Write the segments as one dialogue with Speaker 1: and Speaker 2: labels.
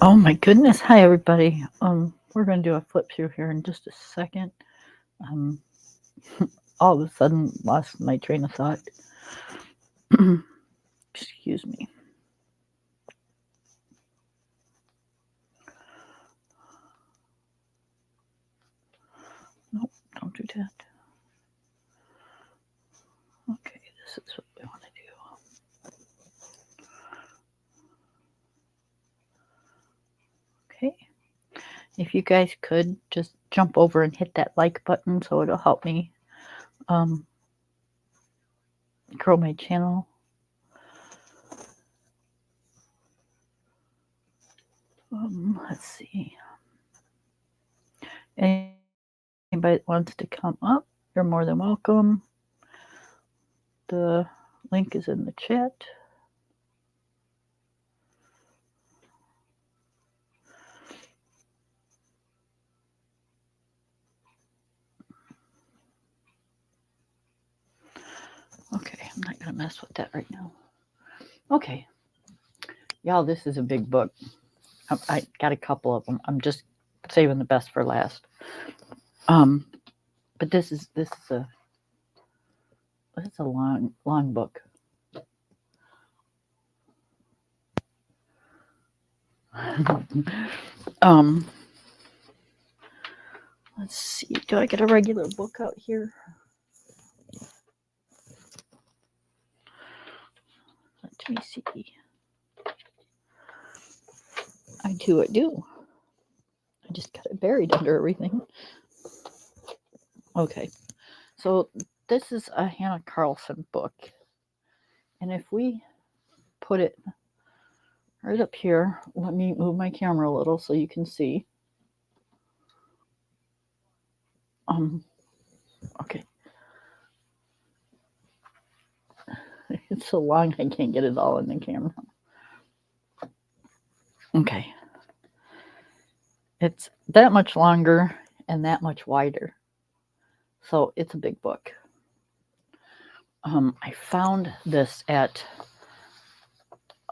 Speaker 1: Oh my goodness. Hi everybody. We're gonna do a flip through here in just a second. Um all of a sudden lost my train of thought. Excuse me. Nope, don't do that. Okay, this is what we want to do. Okay. If you guys could just jump over and hit that like button so it'll help me grow my channel. Let's see. Anybody that wants to come up, you're more than welcome. The link is in the chat. Okay, I'm not going to mess with that right now. Okay. Y'all, this is a big book. I got a couple of them. I'm just saving the best for last. But this is a long book. Let's see. Do I get a regular book out here? Let me see. I do. I just got it buried under everything. Okay. So this is a Hannah Carlson book. And if we put it right up here, let me move my camera a little so you can see. Okay. It's so long I can't get it all in the camera. Okay. It's that much longer and that much wider. So it's a big book. I found this at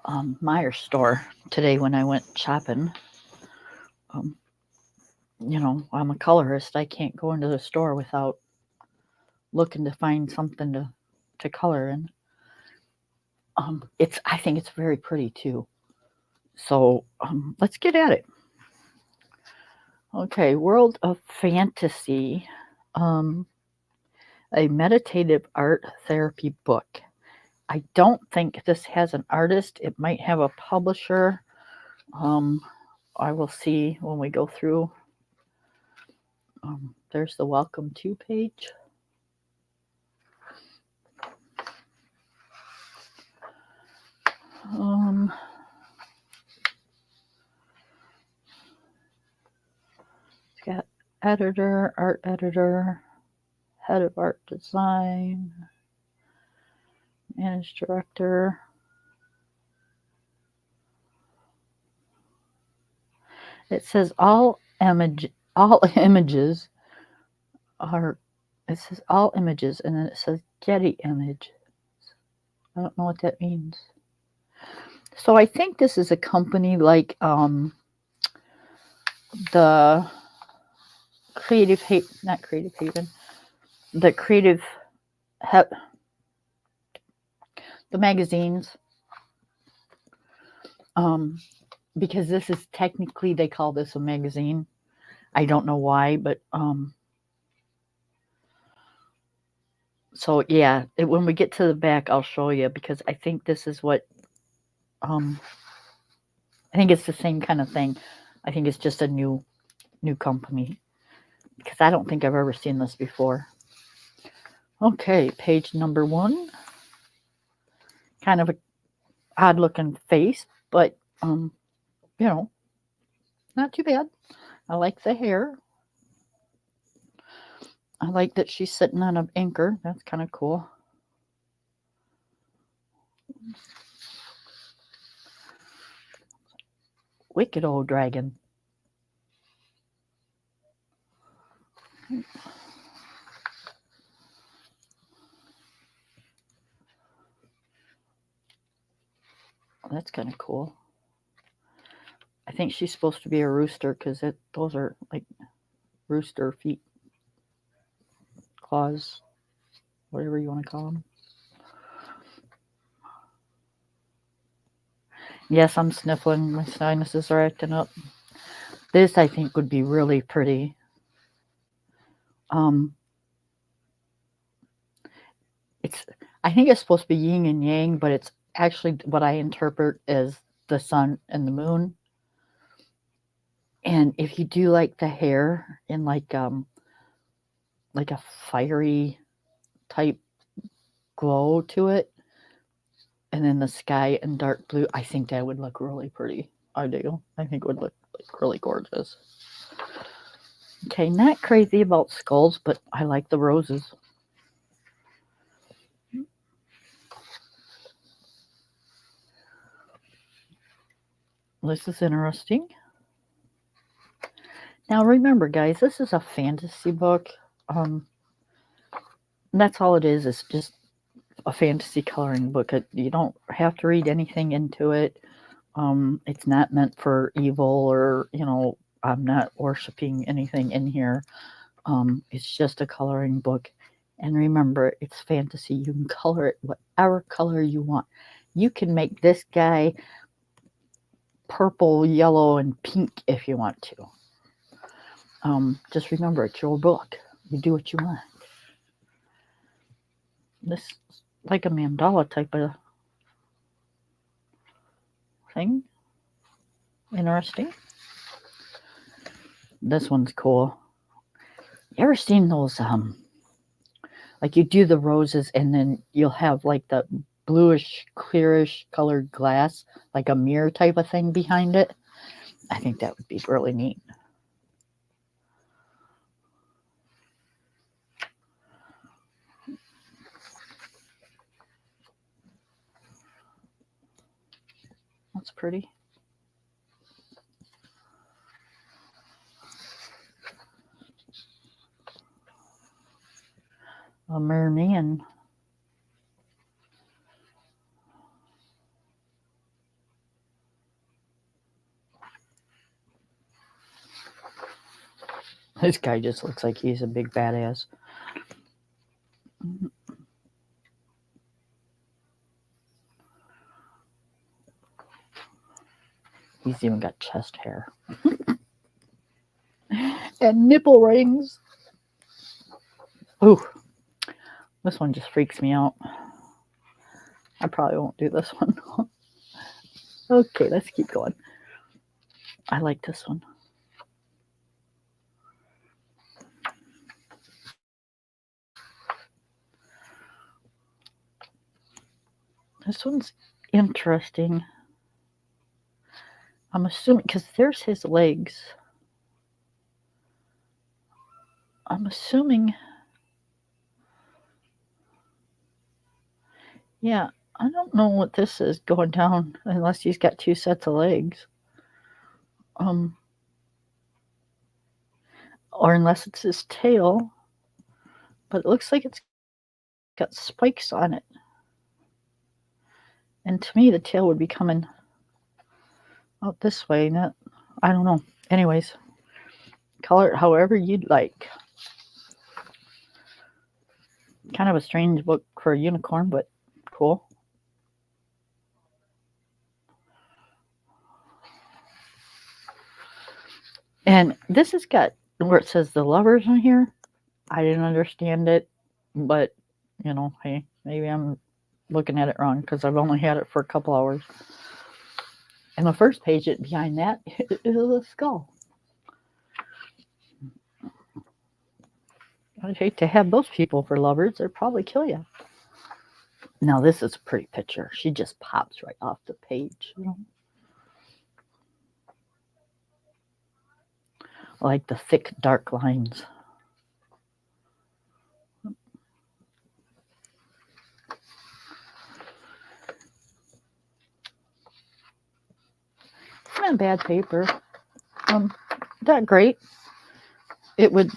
Speaker 1: Meijer store today when I went shopping. You know, I'm a colorist. I can't go into the store without looking to find something to color in. I think it's very pretty too. So let's get at it. Okay, World of Fantasy, a meditative art therapy book. I don't think this has an artist. It might have a publisher. I will see when we go through. There's the welcome to page. It's got editor, art editor, head of art design, managed director. It says all images are. It says all images, and then it says Getty image. I don't know what that means. So I think this is a company like the not Creative Haven, the the magazines. Because this is technically, they call this a magazine. I don't know why, but so yeah, when we get to the back, I'll show you, because I think this is what I think it's the same kind of thing. I think it's just a new company, because I don't think I've ever seen this before. Okay, page number 1. Kind of a odd looking face, but you know, not too bad. I like the hair. I like that she's sitting on an anchor. That's kind of cool. Wicked old dragon. That's kind of cool. I think she's supposed to be a rooster because those are like rooster feet, claws, whatever you want to call them. Yes, I'm sniffling. My sinuses are acting up. This, I think, would be really pretty. Um, it's. I think it's supposed to be yin and yang, but it's actually what I interpret as the sun and the moon. And if you do like the hair in like a fiery type glow to it, and then the sky in dark blue, I think that would look really pretty. I do. I think it would look like really gorgeous. Okay, not crazy about skulls, but I like the roses. This is interesting. Now remember, guys, this is a fantasy book. That's all it is. It's just a fantasy coloring book. You don't have to read anything into it. It's not meant for evil or, I'm not worshiping anything in here. It's just a coloring book. And remember, it's fantasy. You can color it whatever color you want. You can make this guy purple, yellow, and pink if you want to. Just remember, it's your book. You do what you want. This is like a mandala type of thing. Interesting. This one's cool. You ever seen those, like you do the roses and then you'll have like the bluish, clearish colored glass, like a mirror type of thing behind it? I think that would be really neat. That's pretty. A merman. This guy just looks like he's a big badass. He's even got chest hair. And nipple rings. Ooh, this one just freaks me out. I probably won't do this one. Okay, let's keep going. I like this one. This one's interesting. I'm assuming, because there's his legs. I'm assuming, yeah, I don't know what this is going down unless he's got two sets of legs. Or unless it's his tail. But it looks like it's got spikes on it. And to me, the tail would be coming out this way. Not, I don't know. Anyways, color it however you'd like. Kind of a strange book for a unicorn, but cool. And this has got where it says the lovers on here. I didn't understand it, but hey, maybe I'm looking at it wrong because I've only had it for a couple hours. And the first page behind that is a skull. I'd hate to have those people for lovers. They'd probably kill you. Now this is a pretty picture. She just pops right off the page. I like the thick, dark lines. It's not bad paper. Not great. It would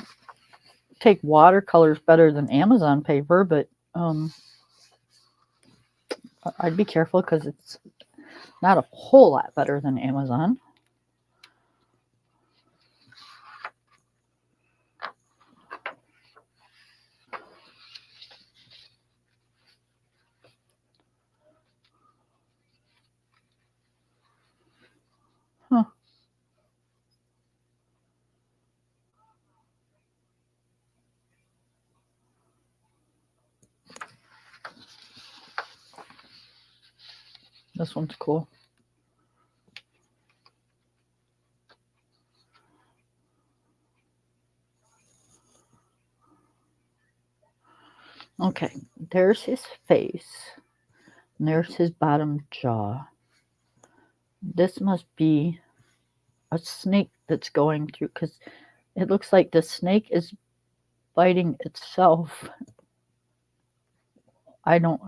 Speaker 1: take watercolors better than Amazon paper, but I'd be careful because it's not a whole lot better than Amazon. Huh. This one's cool. Okay, there's his face. And there's his bottom jaw. This must be a snake that's going through, because it looks like the snake is biting itself. I don't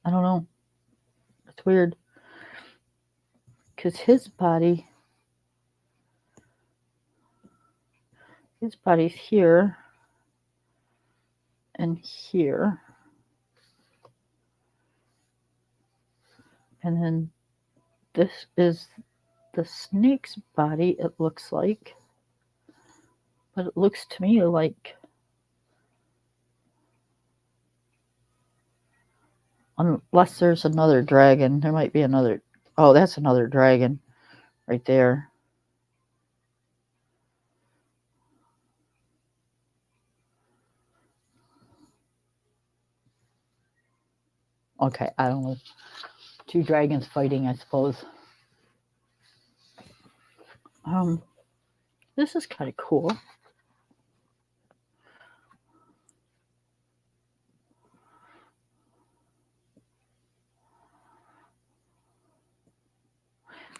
Speaker 1: know. It's weird. Because his body's here and here. And then this is the snake's body, it looks like. But it looks to me like, unless there's another dragon, there might be another. Oh, that's another dragon right there. Okay, I don't know. Two dragons fighting, I suppose. This is kind of cool.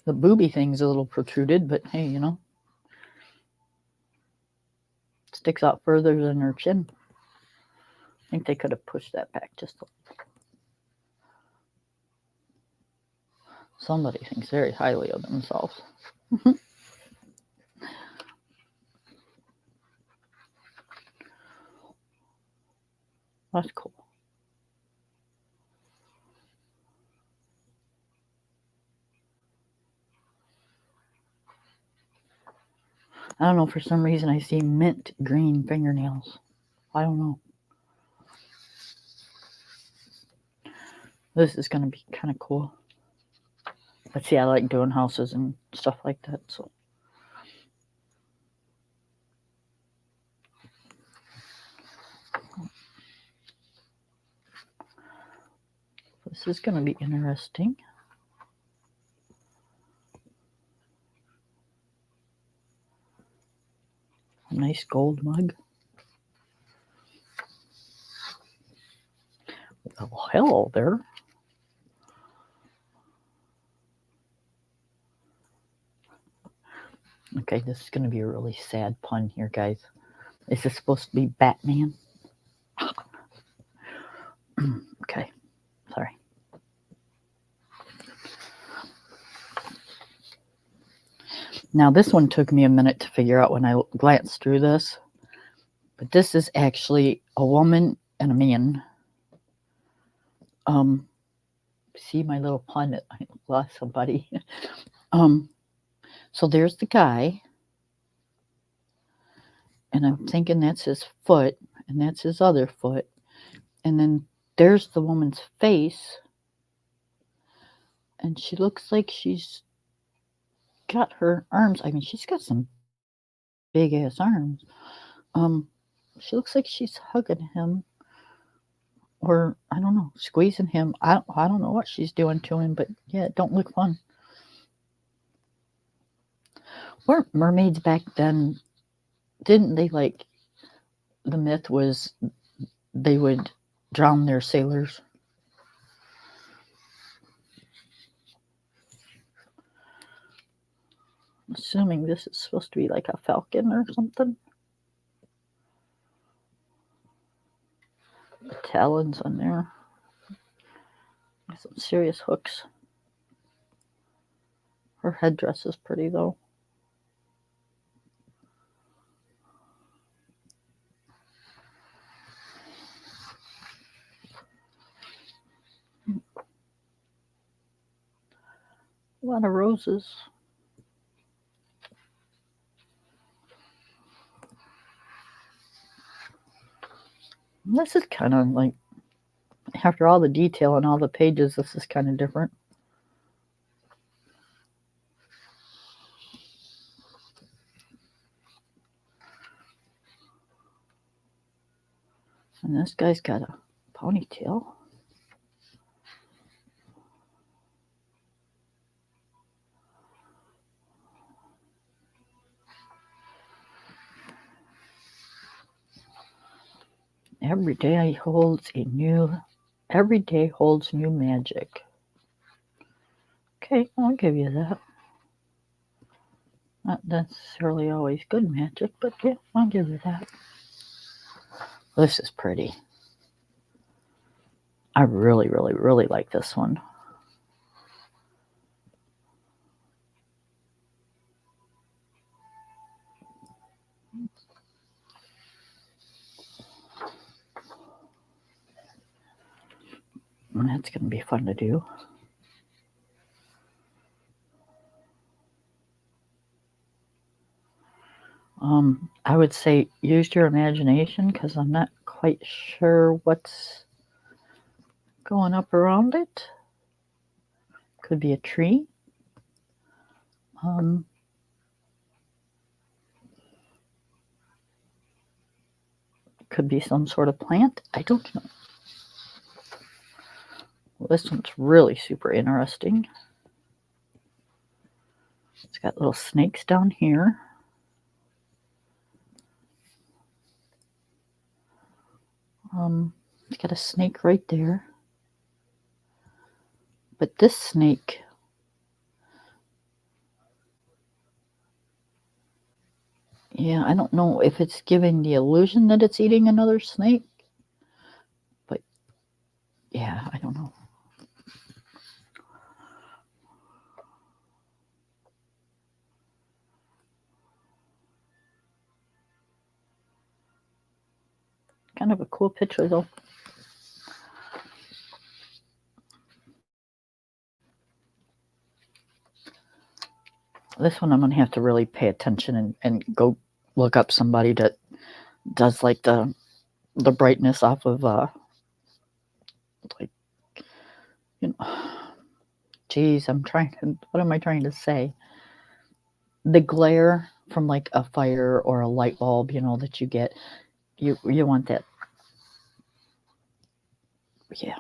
Speaker 1: The booby thing's a little protruded, but hey, you know. Sticks out further than her chin. I think they could have pushed that back just a little. Somebody thinks very highly of themselves. That's cool. I don't know, for some reason I see mint green fingernails. I don't know. This is going to be kind of cool. But see, I like doing houses and stuff like that, so. This is going to be interesting. A nice gold mug. Oh, hello there. Okay, this is going to be a really sad pun here, guys. Is this supposed to be Batman? Okay, sorry. Now, this one took me a minute to figure out when I glanced through this. But this is actually a woman and a man. See my little pun? I lost somebody. So there's the guy. And I'm thinking that's his foot. And that's his other foot. And then there's the woman's face. And she looks like she's got her arms. I mean, she's got some big ass arms. She looks like she's hugging him. Or, I don't know, squeezing him. I don't know what she's doing to him, but yeah, it don't look fun. Weren't mermaids back then, didn't they, like, the myth was they would drown their sailors? assuming this is supposed to be like a falcon or something. The talons on there. Some serious hooks. Her headdress is pretty though. A lot of roses. And this is kind of like, after all the detail on all the pages, this is kind of different. And this guy's got a ponytail. Every day holds new magic. Okay, I'll give you that. Not necessarily always good magic, but yeah, I'll give you that. This is pretty. I really, really, really like this one. And that's going to be fun to do. I would say use your imagination because I'm not quite sure what's going up around it. Could be a tree. Could be some sort of plant. I don't know. Well, this one's really super interesting. It's got little snakes down here. It's got a snake right there. But this snake, yeah, I don't know if it's giving the illusion that it's eating another snake. But yeah, I don't know. Kind of a cool picture though. This one I'm going to have to really pay attention and go look up somebody that does like the brightness off of like, you know, geez, what am I trying to say? The glare from like a fire or a light bulb, that you get, you want that. Yeah.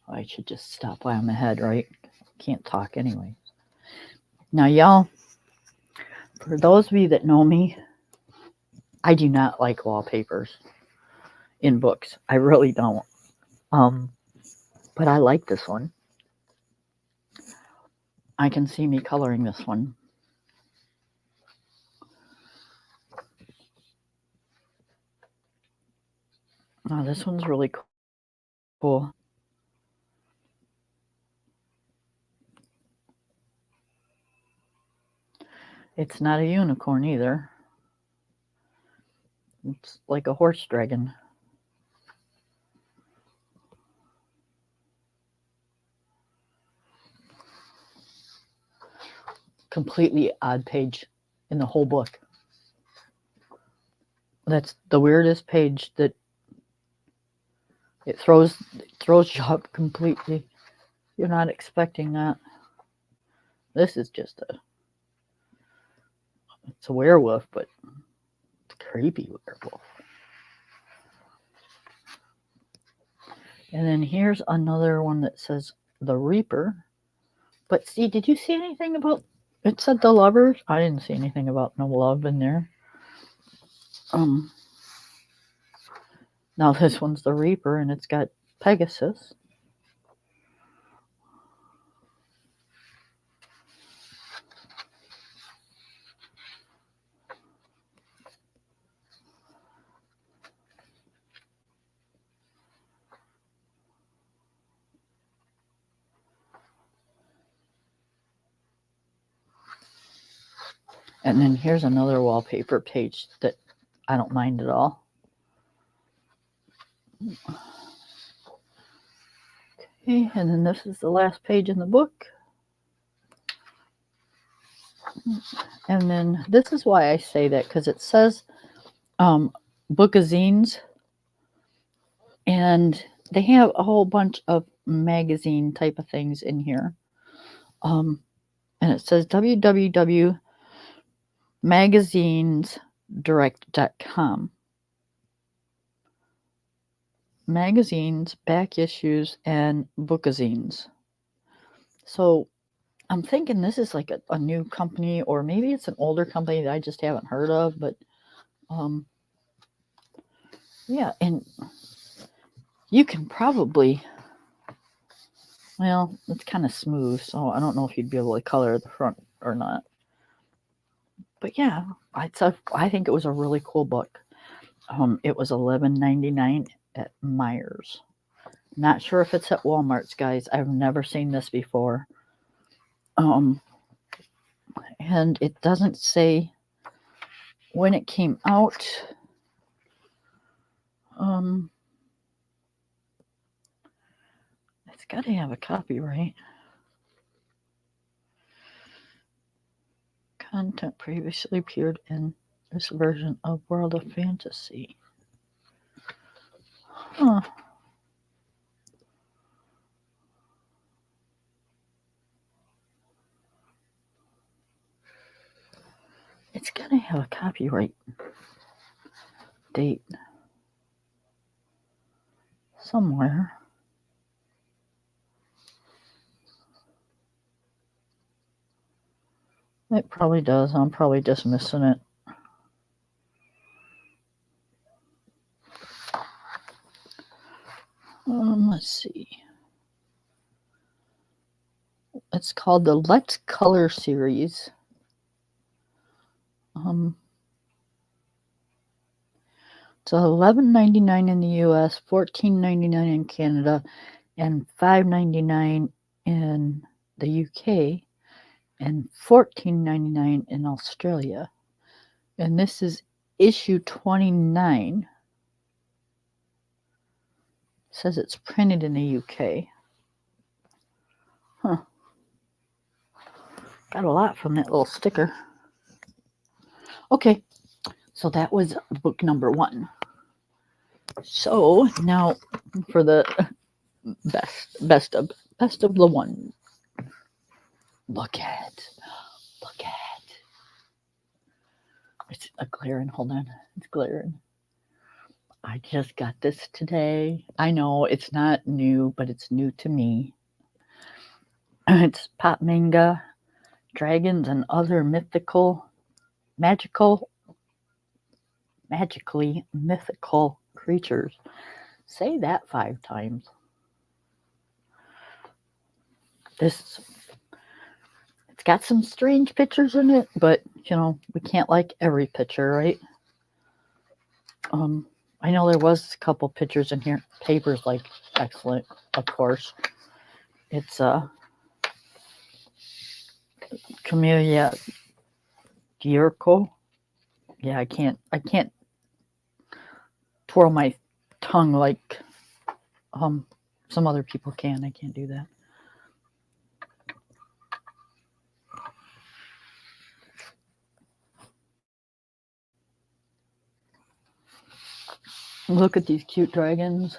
Speaker 1: I should just stop while I'm ahead, right? Can't talk anyway. Now, y'all, for those of you that know me, I do not like wallpapers in books. I really don't. But I like this one. I can see me coloring this one. Oh, this one's really cool. It's not a unicorn either. It's like a horse dragon. Completely odd page in the whole book. That's the weirdest page that it throws you up completely. You're not expecting that. This is just it's a werewolf, but it's a creepy werewolf. And then here's another one that says the Reaper. But see, did you see anything about, it said the lovers? I didn't see anything about no love in there. Now this one's the Reaper, and it's got Pegasus. And then here's another wallpaper page that I don't mind at all. Okay, and then this is the last page in the book. And then this is why I say that, because it says bookazines, and they have a whole bunch of magazine type of things in here. And it says www.magazinesdirect.com. Magazines, back issues, and bookazines. So I'm thinking this is like a new company, or maybe it's an older company that I just haven't heard of, but yeah, and you can probably, well, it's kind of smooth, so I don't know if you'd be able to color the front or not. But yeah, I think it was a really cool book. It was $11.99 at Myers. Not sure if it's at Walmart's, guys. I've never seen this before. And it doesn't say when it came out. It's got to have a copyright. Content previously appeared in this version of World of Fantasy. Huh. It's got to have a copyright date somewhere. It probably does. I'm probably just missing it. Let's see. It's called the Let's Color series. It's $11.99 in the U.S., $14.99 in Canada, and $5.99 in the U.K., and $14.99 in Australia. And this is issue 29. It says it's printed in the UK. Huh. Got a lot from that little sticker. Okay, so that was book number 1. So now for the best of the one. Look at. It's a glaring. Hold on, it's glaring. I just got this today. I know it's not new, but it's new to me. It's Pop Manga, Dragons and Other magically mythical creatures. Say that 5 times. It's got some strange pictures in it, but you know, we can't like every picture, right? I know there was a couple pictures in here. Paper's like excellent, of course. It's Camellia Gyurko. Yeah, I can't twirl my tongue like some other people can. I can't do that. Look at these cute dragons.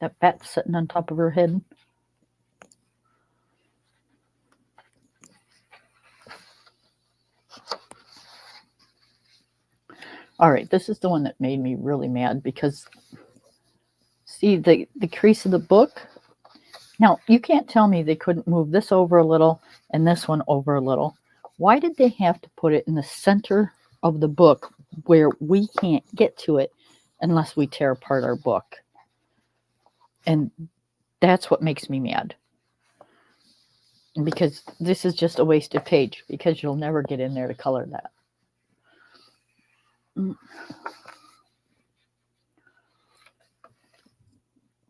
Speaker 1: That bat's sitting on top of her head. All right, this is the one that made me really mad because see the crease of the book. Now, you can't tell me they couldn't move this over a little and this one over a little. Why did they have to put it in the center of the book where we can't get to it unless we tear apart our book? And that's what makes me mad. Because this is just a wasted page because you'll never get in there to color that.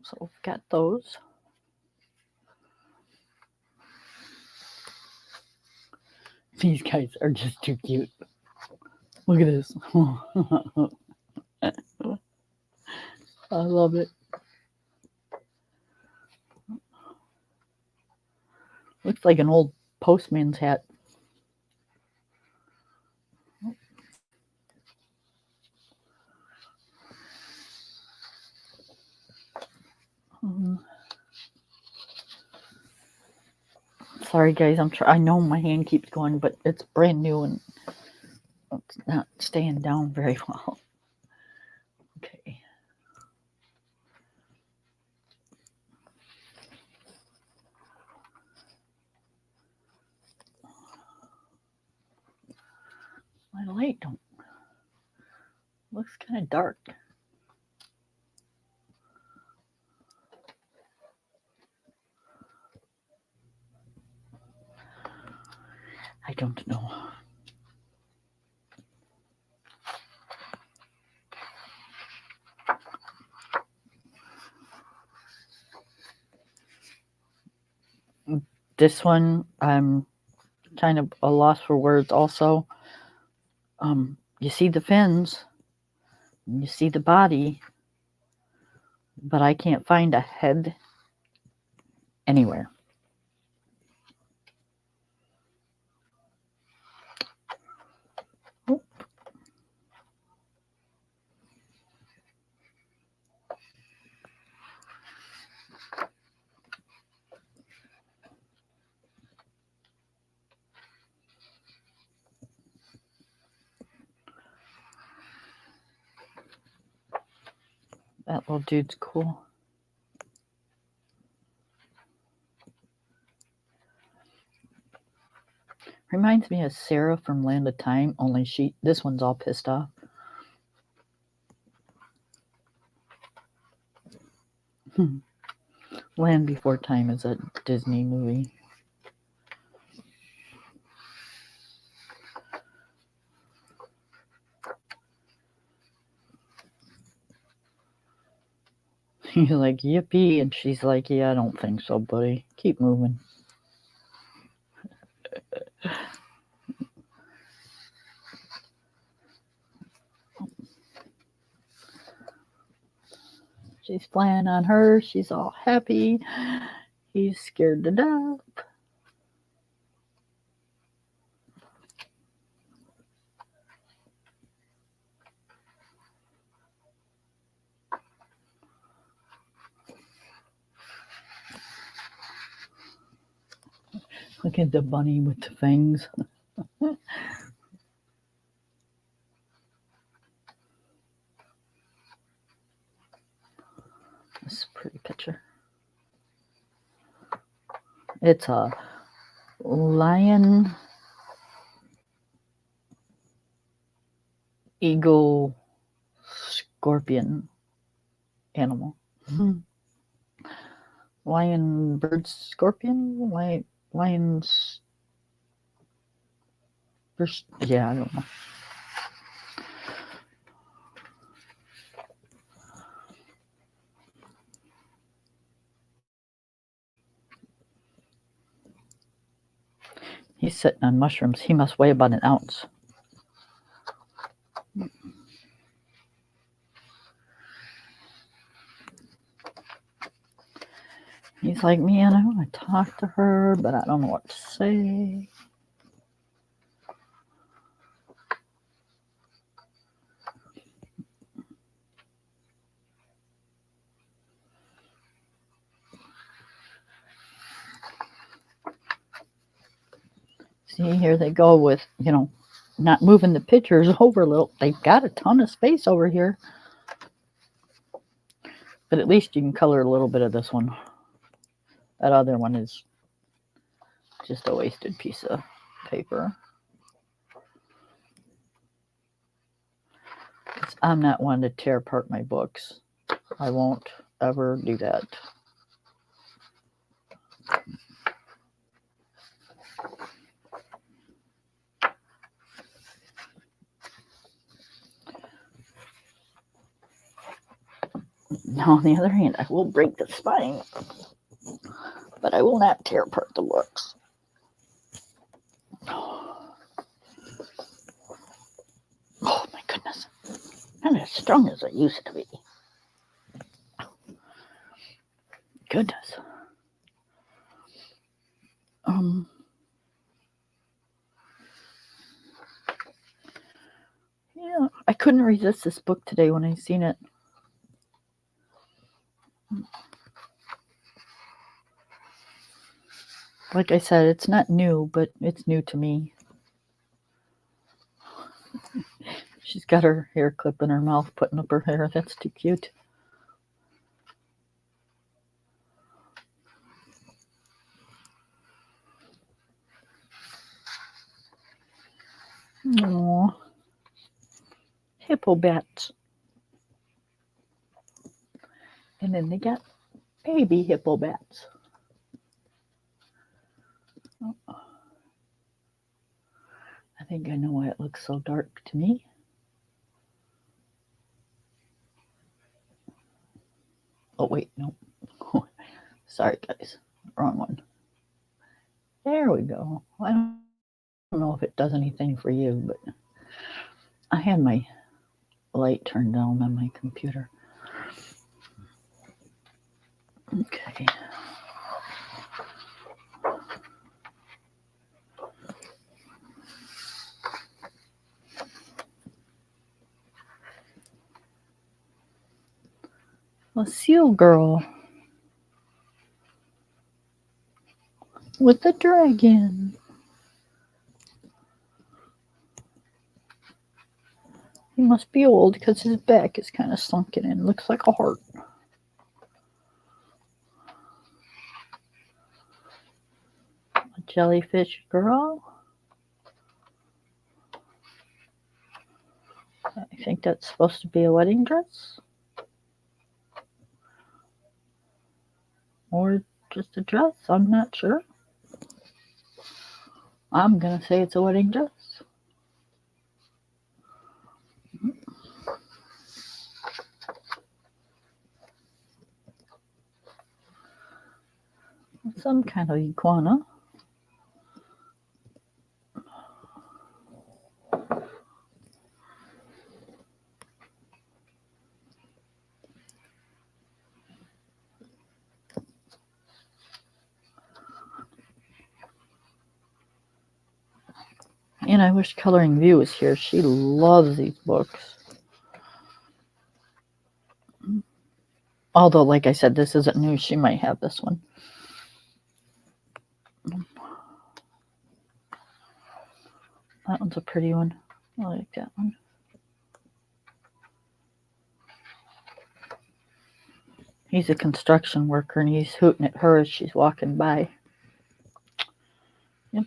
Speaker 1: So we've got those. These guys are just too cute. Look at this. I love it. Looks like an old postman's hat. Sorry, guys. I know my hand keeps going, but it's brand new and it's not staying down very well. Okay. My light don't. Looks kind of dark. I don't know. This one, I'm kind of a loss for words also. You see the fins, and you see the body, but I can't find a head anywhere. Oh. That little dude's cool. Reminds me of Sarah from Land of Time, only this one's all pissed off. Land Before Time is a Disney movie. He's like, yippee, and she's like, yeah, I don't think so, buddy. Keep moving. She's flying on her. She's all happy. He's scared to death. Look at the bunny with the fangs. This is a pretty picture. It's a lion, eagle, scorpion animal. Lion, bird, scorpion, lions. Yeah, I don't know. He's sitting on mushrooms. He must weigh about an ounce. He's like, man, I want to talk to her, but I don't know what to say. See, here they go with, not moving the pictures over a little. They've got a ton of space over here. But at least you can color a little bit of this one. That other one is just a wasted piece of paper. I'm not one to tear apart my books. I won't ever do that. Now, on the other hand, I will break the spine, but I will not tear apart the books. Oh, my goodness. Not as strong as I used to be. Goodness. Yeah, I couldn't resist this book today when I seen it. Like I said, it's not new, but it's new to me. She's got her hair clip in her mouth, putting up her hair. That's too cute. Aww. Hippo bats. And then they got baby hippo bats. I think I know why it looks so dark to me. Oh, wait, no. Sorry, guys. Wrong one. There we go. I don't know if it does anything for you, but I had my light turned down on my computer. Okay. A seal girl with a dragon. He must be old because his back is kind of sunken in. Looks like a heart. A jellyfish girl. I think that's supposed to be a wedding dress. Or just a dress. I'm not sure. I'm going to say it's a wedding dress. Some kind of iguana. And I wish Coloring View was here. She loves these books. Although, like I said, this isn't new. She might have this one. That one's a pretty one. I like that one. He's a construction worker and he's hooting at her as she's walking by. Yep.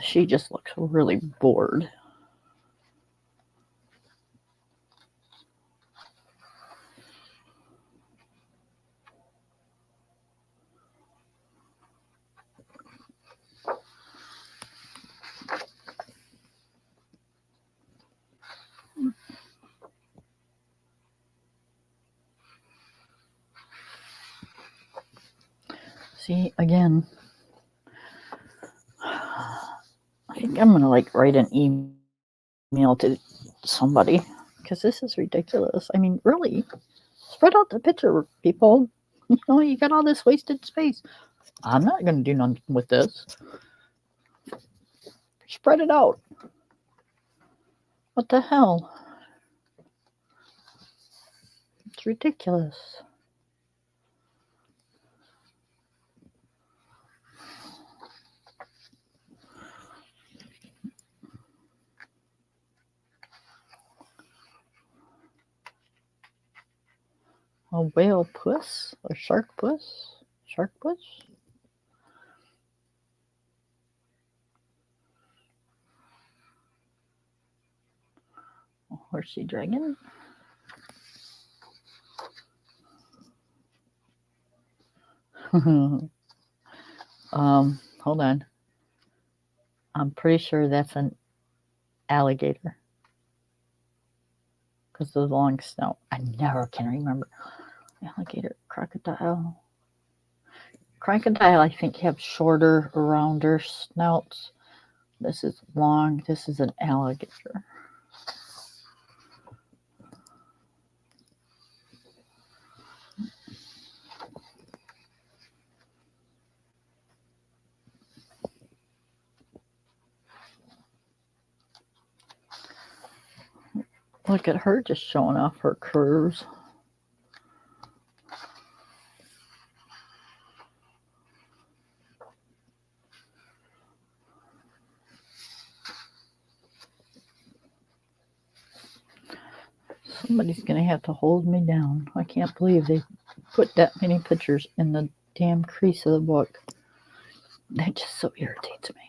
Speaker 1: She just looks really bored. See, again, I think I'm going to write an email to somebody because this is ridiculous. I mean, really, spread out the picture, people. You got all this wasted space. I'm not going to do nothing with this. Spread it out. What the hell? It's ridiculous. A whale puss? A shark puss? Shark puss? A horsey dragon? Hold on. I'm pretty sure that's an alligator. because of the long snout. I never can remember. Alligator, crocodile. Crocodile, I think, have shorter, rounder snouts. This is long. This is an alligator. Look at her just showing off her curves. Somebody's going to have to hold me down. I can't believe they put that many pictures in the damn crease of the book. That just so irritates me.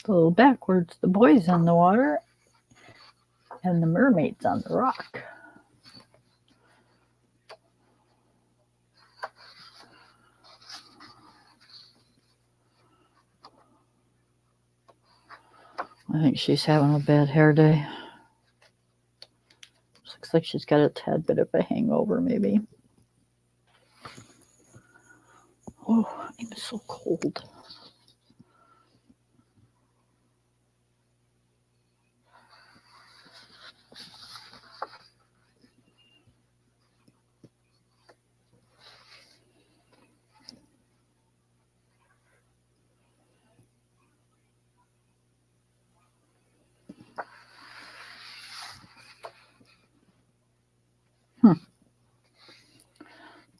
Speaker 1: A little backwards. The boy's in the water and the mermaid's on the rock. I think she's having a bad hair day. Looks like she's got a tad bit of a hangover, maybe. Oh, I'm so cold.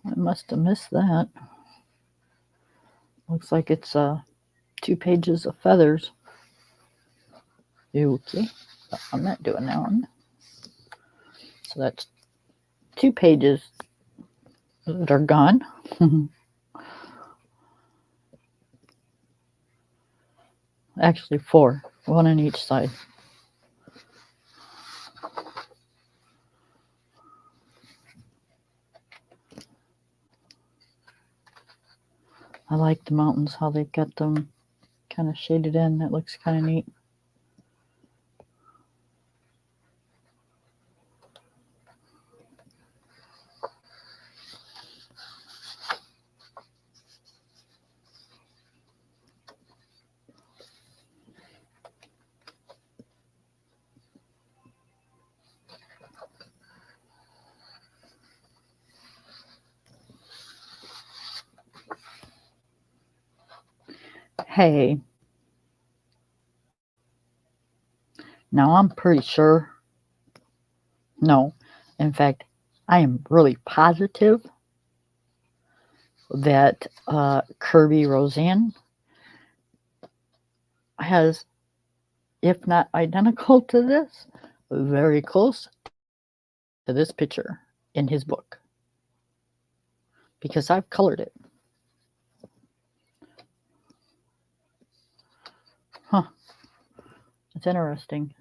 Speaker 1: I must have missed that. Looks like it's 2 pages of feathers. Okay, I'm not doing that one. So that's 2 pages that are gone. Actually 4, 1 on each side. I like the mountains, how they've got them kind of shaded in. That looks kind of neat. Hey, now I'm pretty sure, no, in fact, I am really positive that Kirby Roseanne has, if not identical to this, very close to this picture in his book, because I've colored it. Huh. It's interesting.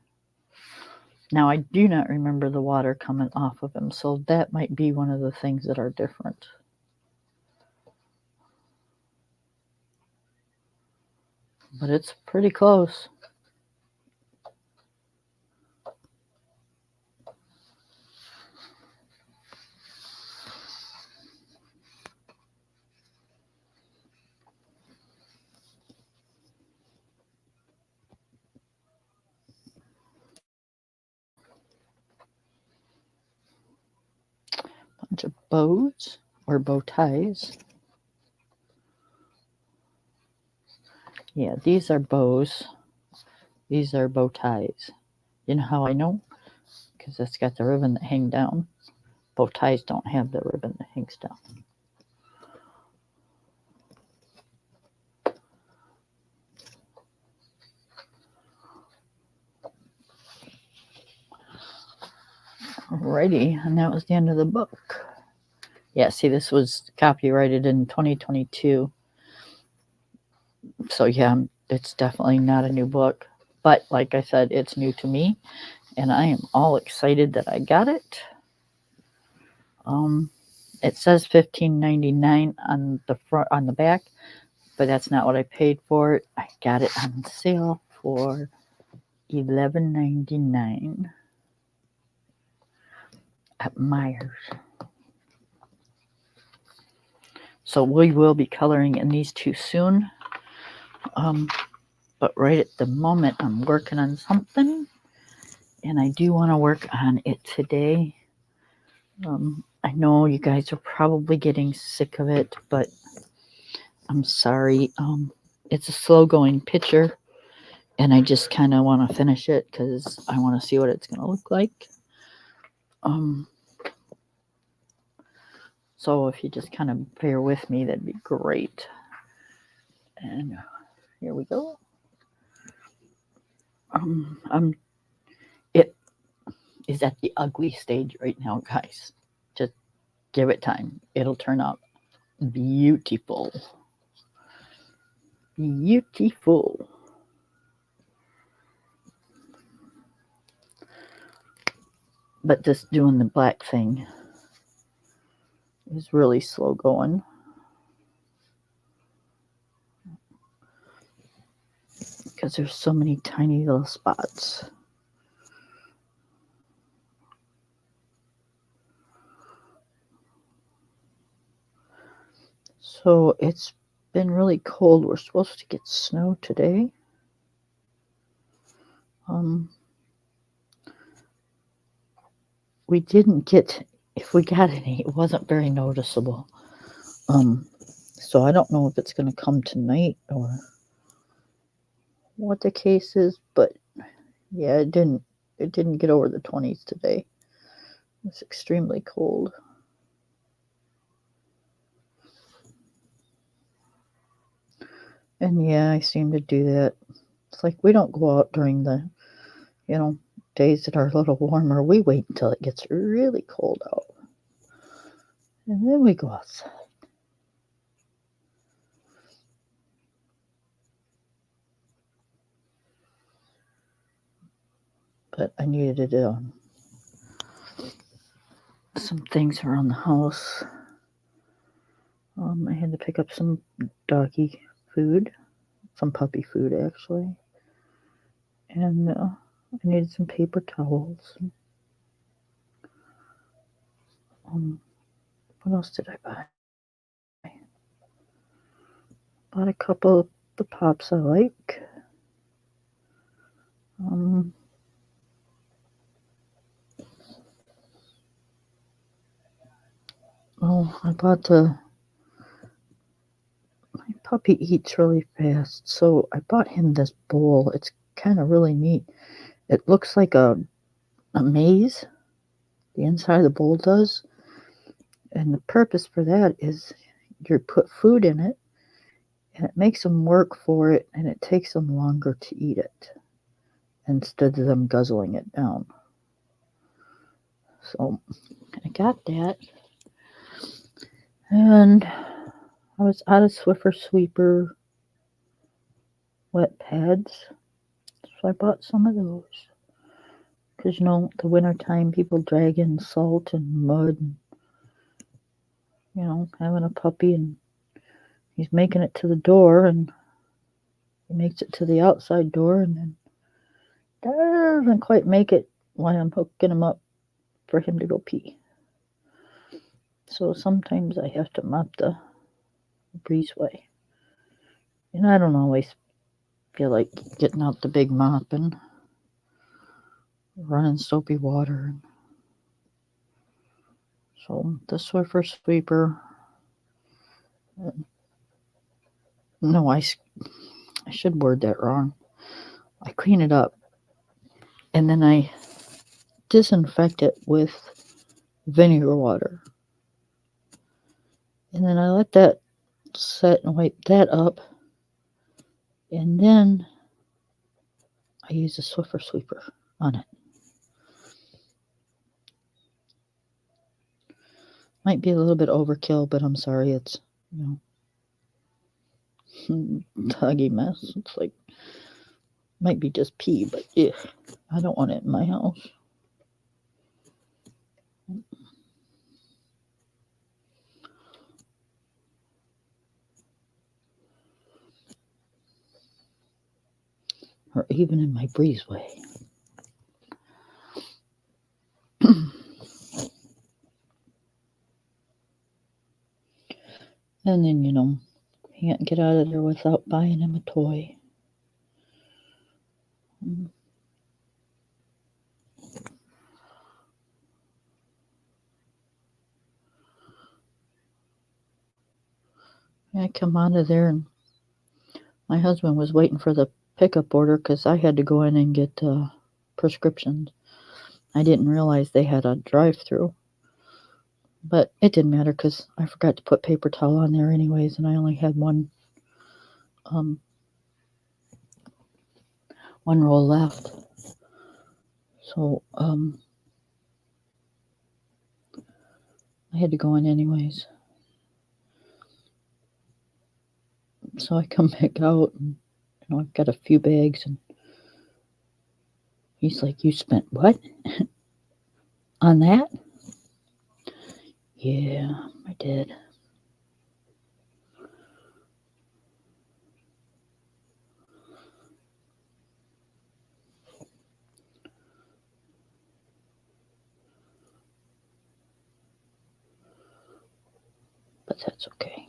Speaker 1: Now, I do not remember the water coming off of him, so that might be one of the things that are different. But it's pretty close. Bunch of bows or bow ties. Yeah, these are bows. These are bow ties. You know how I know? Because it's got the ribbon that hangs down. Bow ties don't have the ribbon that hangs down. Alrighty, and that was the end of the book. Yeah, see, this was copyrighted in 2022. So yeah, it's definitely not a new book. But like I said, it's new to me, and I am all excited that I got it. it says $15.99 on the front on the back, but that's not what I paid for it. I got it on sale for $11.99 at Myers. So we will be coloring in these two soon. But right at the moment, I'm working on something, and I do want to work on it today. I know you guys are probably getting sick of it, but I'm sorry. It's a slow-going picture, and I just kind of want to finish it because I want to see what it's going to look like. So if you just kind of bear with me, that'd be great. And here we go. It is at the ugly stage right now, guys. Just give it time. It'll turn out beautiful. Beautiful. But just doing the black thing is really slow going. Because there's so many tiny little spots. So it's been really cold. We're supposed to get snow today. We didn't get, if we got any, it wasn't very noticeable. So I don't know if it's going to come tonight or what the case is, but yeah, it didn't get over the 20s today. It's extremely cold. And yeah, I seem to do that. It's like we don't go out during the, days that are a little warmer. We wait until it gets really cold out. And then we go outside. But I needed some things around the house. I had to pick up some doggy food, some puppy food actually, and I needed some paper towels. What else did I buy? Bought a couple of the pops I like. I bought my puppy eats really fast, so I bought him this bowl. It's kind of really neat. It looks like a maze. The inside of the bowl does. And the purpose for that is you put food in it, and it makes them work for it, and it takes them longer to eat it instead of them guzzling it down. So I got that. And I was out of Swiffer Sweeper wet pads, so I bought some of those. Because, the wintertime, people drag in salt and mud and, having a puppy, and he's making it to the door, and he makes it to the outside door, and then doesn't quite make it while I'm hooking him up for him to go pee. So sometimes I have to mop the breezeway. And I don't always feel like getting out the big mop and running soapy water. So the Swiffer Sweeper, no, I should word that wrong. I clean it up, and then I disinfect it with vinegar water. And then I let that set and wipe that up. And then I use a Swiffer Sweeper on it. Might be a little bit overkill, but I'm sorry. It's, doggy mess. It's like, might be just pee, but I don't want it in my house. even in my breezeway. And then, can't get out of there without buying him a toy. I come out of there, and my husband was waiting for the pickup order because I had to go in and get prescriptions. I didn't realize they had a drive-through, but it didn't matter because I forgot to put paper towel on there anyways, and I only had one roll left. So I had to go in anyways. So I come back out, and I've got a few bags, and he's like, "You spent what on that?" Yeah, I did. But that's okay.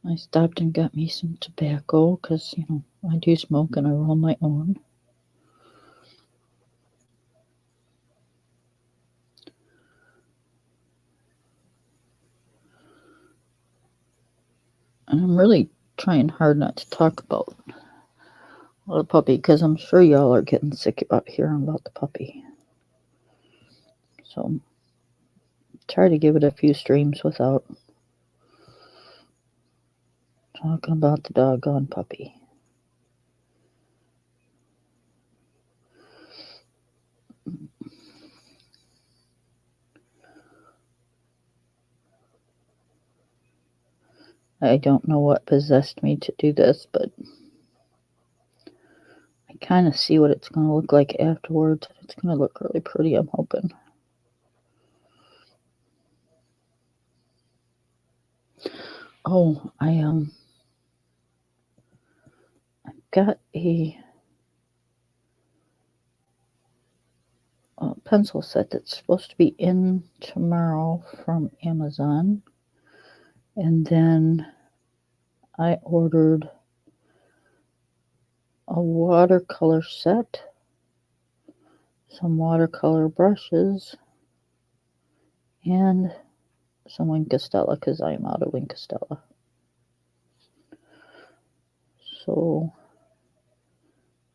Speaker 1: I stopped and got me some tobacco because, I do smoke and I roll my own. And I'm really trying hard not to talk about the puppy because I'm sure y'all are getting sick about hearing about the puppy. So try to give it a few streams without talking about the doggone puppy. I don't know what possessed me to do this, but I kind of see what it's going to look like afterwards. It's going to look really pretty, I'm hoping. Oh, I've got a pencil set that's supposed to be in tomorrow from Amazon. And then I ordered a watercolor set, some watercolor brushes, and some Inkastella because I'm out of Inkastella. So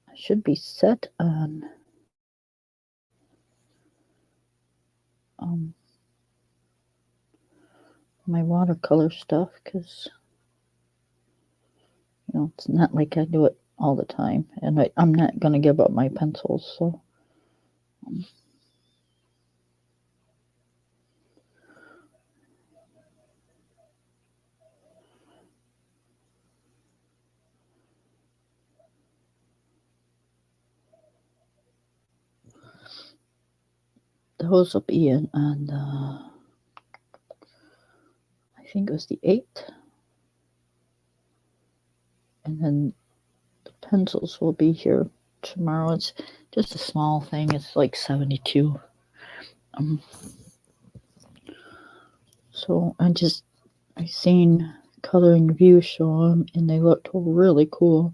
Speaker 1: I should be set on my watercolor stuff because it's not like I do it all the time, and I'm not going to give up my pencils. So those will be in on I think it was the 8th. And then the pencils will be here tomorrow. It's just a small thing. It's like 72. So I seen Coloring View show them, and they looked really cool.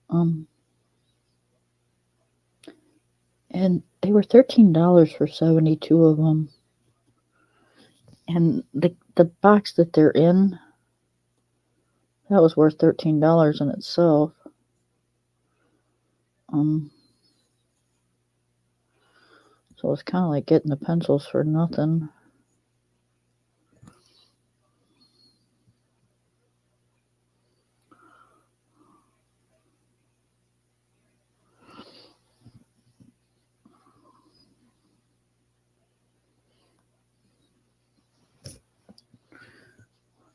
Speaker 1: And they were $13 for 72 of them. And the box that they're in, that was worth $13 in itself. So it's kind of like getting the pencils for nothing.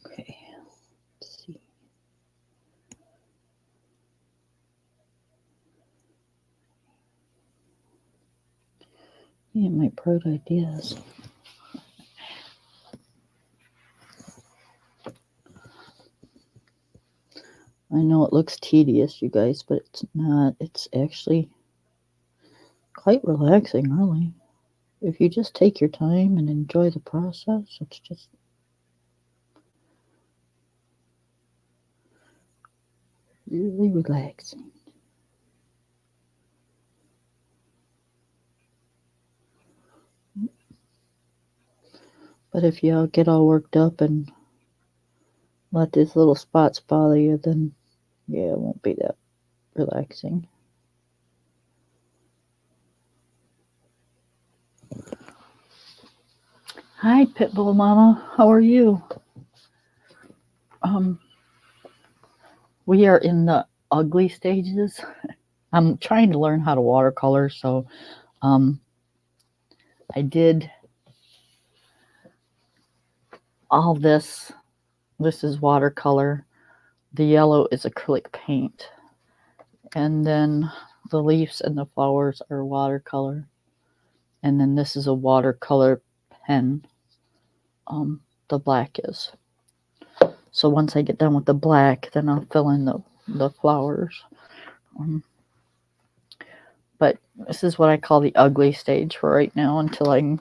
Speaker 1: Okay, let's see. Yeah, my bright ideas. I know it looks tedious, you guys, but it's not. It's actually quite relaxing, really. If you just take your time and enjoy the process, it's just really relaxing. But if you get all worked up and let these little spots bother you, then yeah, it won't be that relaxing. Hi, Pitbull Mama. How are you? Um, we are in the ugly stages. I'm trying to learn how to watercolor, so I did all this. This is watercolor. The yellow is acrylic paint. And then the leaves and the flowers are watercolor. And then this is a watercolor pen. The black is. So once I get done with the black, then I'll fill in the flowers. But this is what I call the ugly stage for right now until I can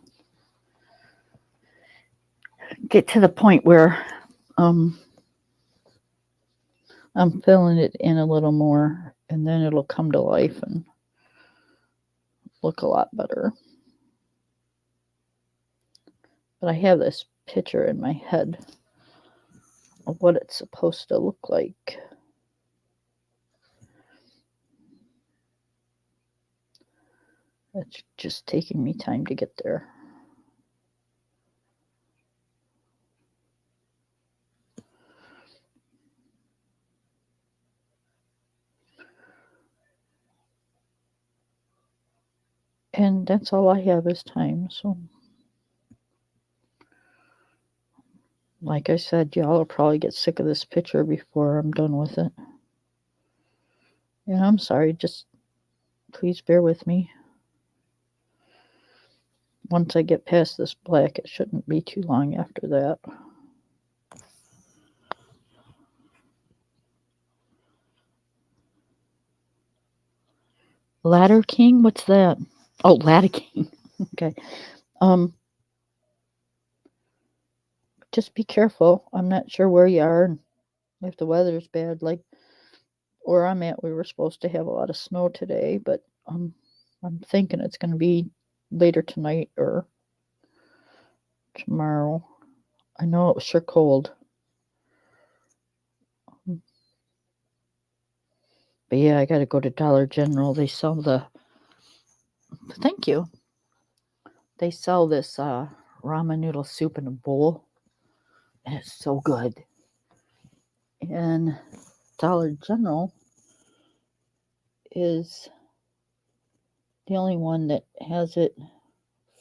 Speaker 1: get to the point where I'm filling it in a little more, and then it'll come to life and look a lot better. But I have this picture in my head of what it's supposed to look like. It's just taking me time to get there. And that's all I have is time. So, like I said, y'all will probably get sick of this picture before I'm done with it. And I'm sorry, just please bear with me. Once I get past this black, it shouldn't be too long after that. Ladder King? What's that? Oh, Ladder King. Okay. Just be careful. I'm not sure where you are and if the weather's bad. Like where I'm at, we were supposed to have a lot of snow today, but I'm thinking it's going to be later tonight or tomorrow. I know it was sure cold. But yeah, I got to go to Dollar General. They sell thank you. They sell this ramen noodle soup in a bowl. And it's so good. And Dollar General is the only one that has it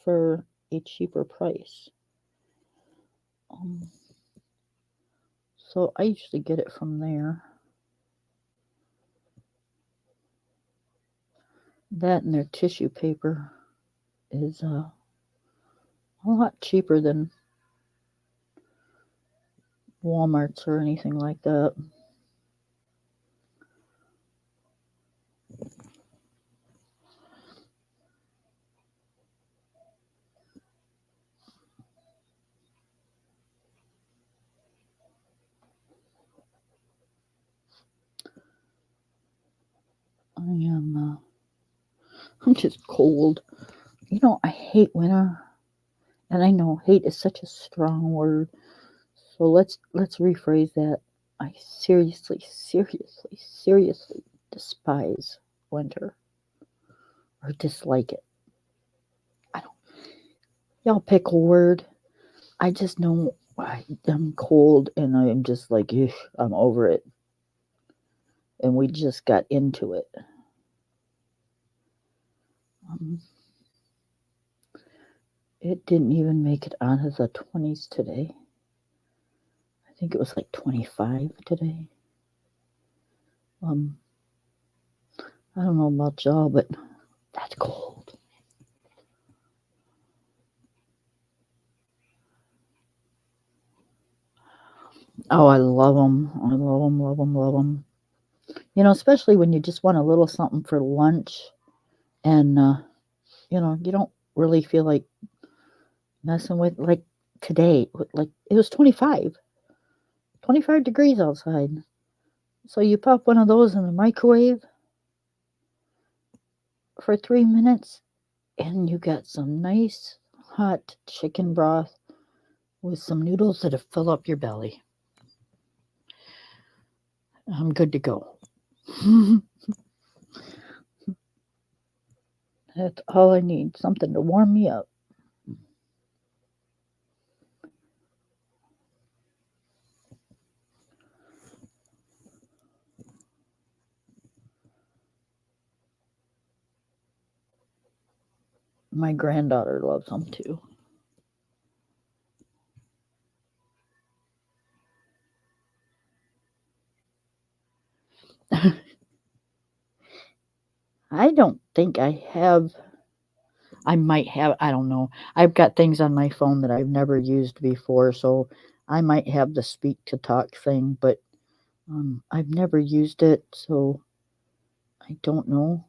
Speaker 1: for a cheaper price. So I usually get it from there. That and their tissue paper is a lot cheaper than Walmart's or anything like that. I'm just cold. You know, I hate winter. And I know hate is such a strong word. So let's rephrase that. I seriously despise winter or dislike it. I don't. Y'all pick a word. I just know I'm cold and I'm just like, I'm over it. And we just got into it. It didn't even make it out of the 20s today. I think it was like 25 today. I don't know about y'all, but that's cold. Oh, I love them. I love them, love them, love them. You know, especially when you just want a little something for lunch and, you know, you don't really feel like messing with, like today, like it was 25 degrees outside. So you pop one of those in the microwave for 3 minutes and you got some nice hot chicken broth with some noodles that'll fill up your belly. I'm good to go. That's all I need, something to warm me up. My granddaughter loves them too. I don't think I have. I might have, I don't know. I've got things on my phone that I've never used before, so I might have the speak to talk thing, but I've never used it, so I don't know.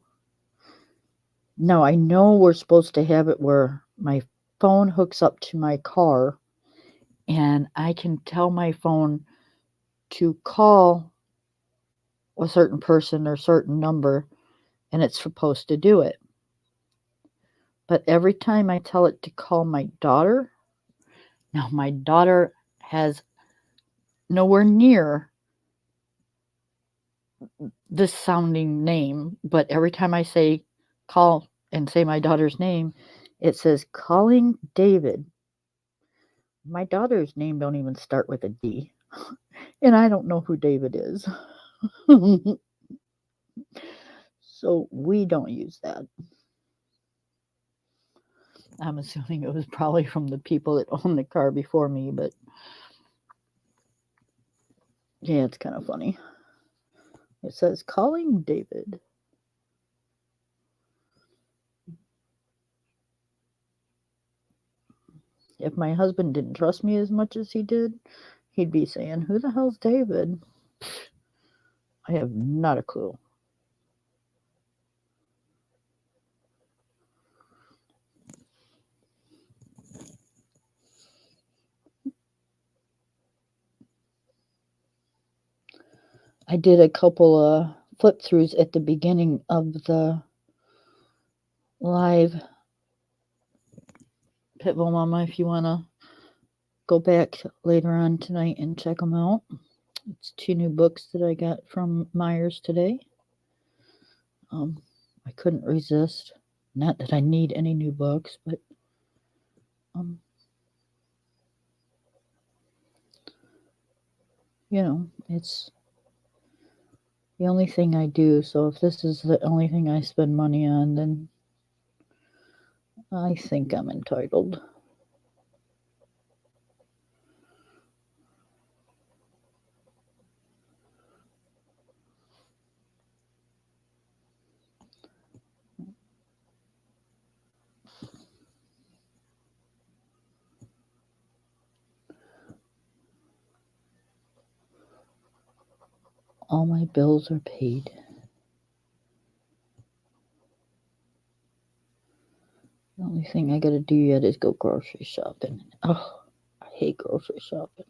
Speaker 1: No, I know we're supposed to have it where my phone hooks up to my car and I can tell my phone to call a certain person or certain number and it's supposed to do it. But every time I tell it to call my daughter, now my daughter has nowhere near this sounding name, but every time I say call and say my daughter's name, it says calling David. My daughter's name don't even start with a D, and I don't know who David is. So we don't use that. I'm assuming it was probably from the people that owned the car before me, but yeah, it's kind of funny. It says calling David. If my husband didn't trust me as much as he did, he'd be saying, "Who the hell's David?" I have not a clue. I did a couple of flip throughs at the beginning of the live. Pitbull Mama, if you want to go back later on tonight and check them out. It's 2 new books that I got from Myers today. I couldn't resist. Not that I need any new books, but you know, it's the only thing I do. So if this is the only thing I spend money on, then I think I'm entitled. All my bills are paid. The only thing I gotta do yet is go grocery shopping. Oh, I hate grocery shopping.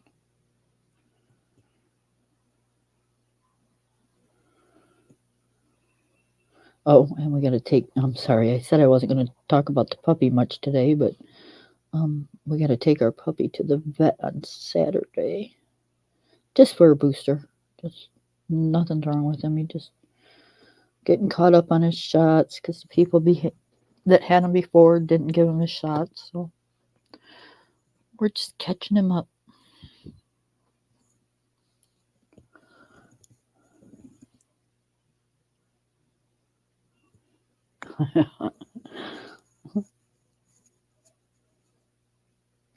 Speaker 1: Oh, and we gotta take. I'm sorry, I said I wasn't gonna talk about the puppy much today, but we gotta take our puppy to the vet on Saturday, just for a booster. Just nothing's wrong with him. He just getting caught up on his shots because the people that had him before didn't give him his shots, so we're just catching him up.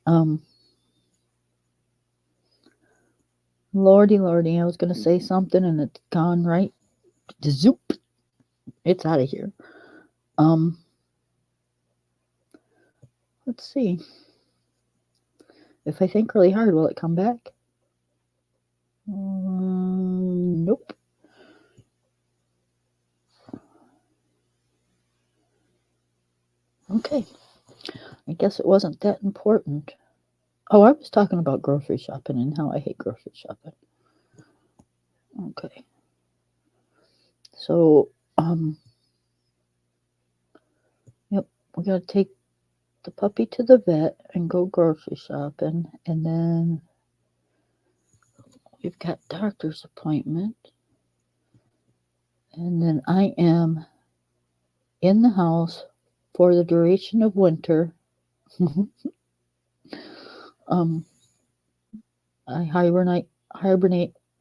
Speaker 1: um, lordy, lordy, I was gonna say something and it's gone right. Zoop! It's out of here. Um, let's see. If I think really hard, will it come back? Nope. Okay. I guess it wasn't that important. Oh, I was talking about grocery shopping and how I hate grocery shopping. Okay. So, yep, we gotta take the puppy to the vet and go grocery shopping, and then we've got doctor's appointment, and then I am in the house for the duration of winter. um, I hibernate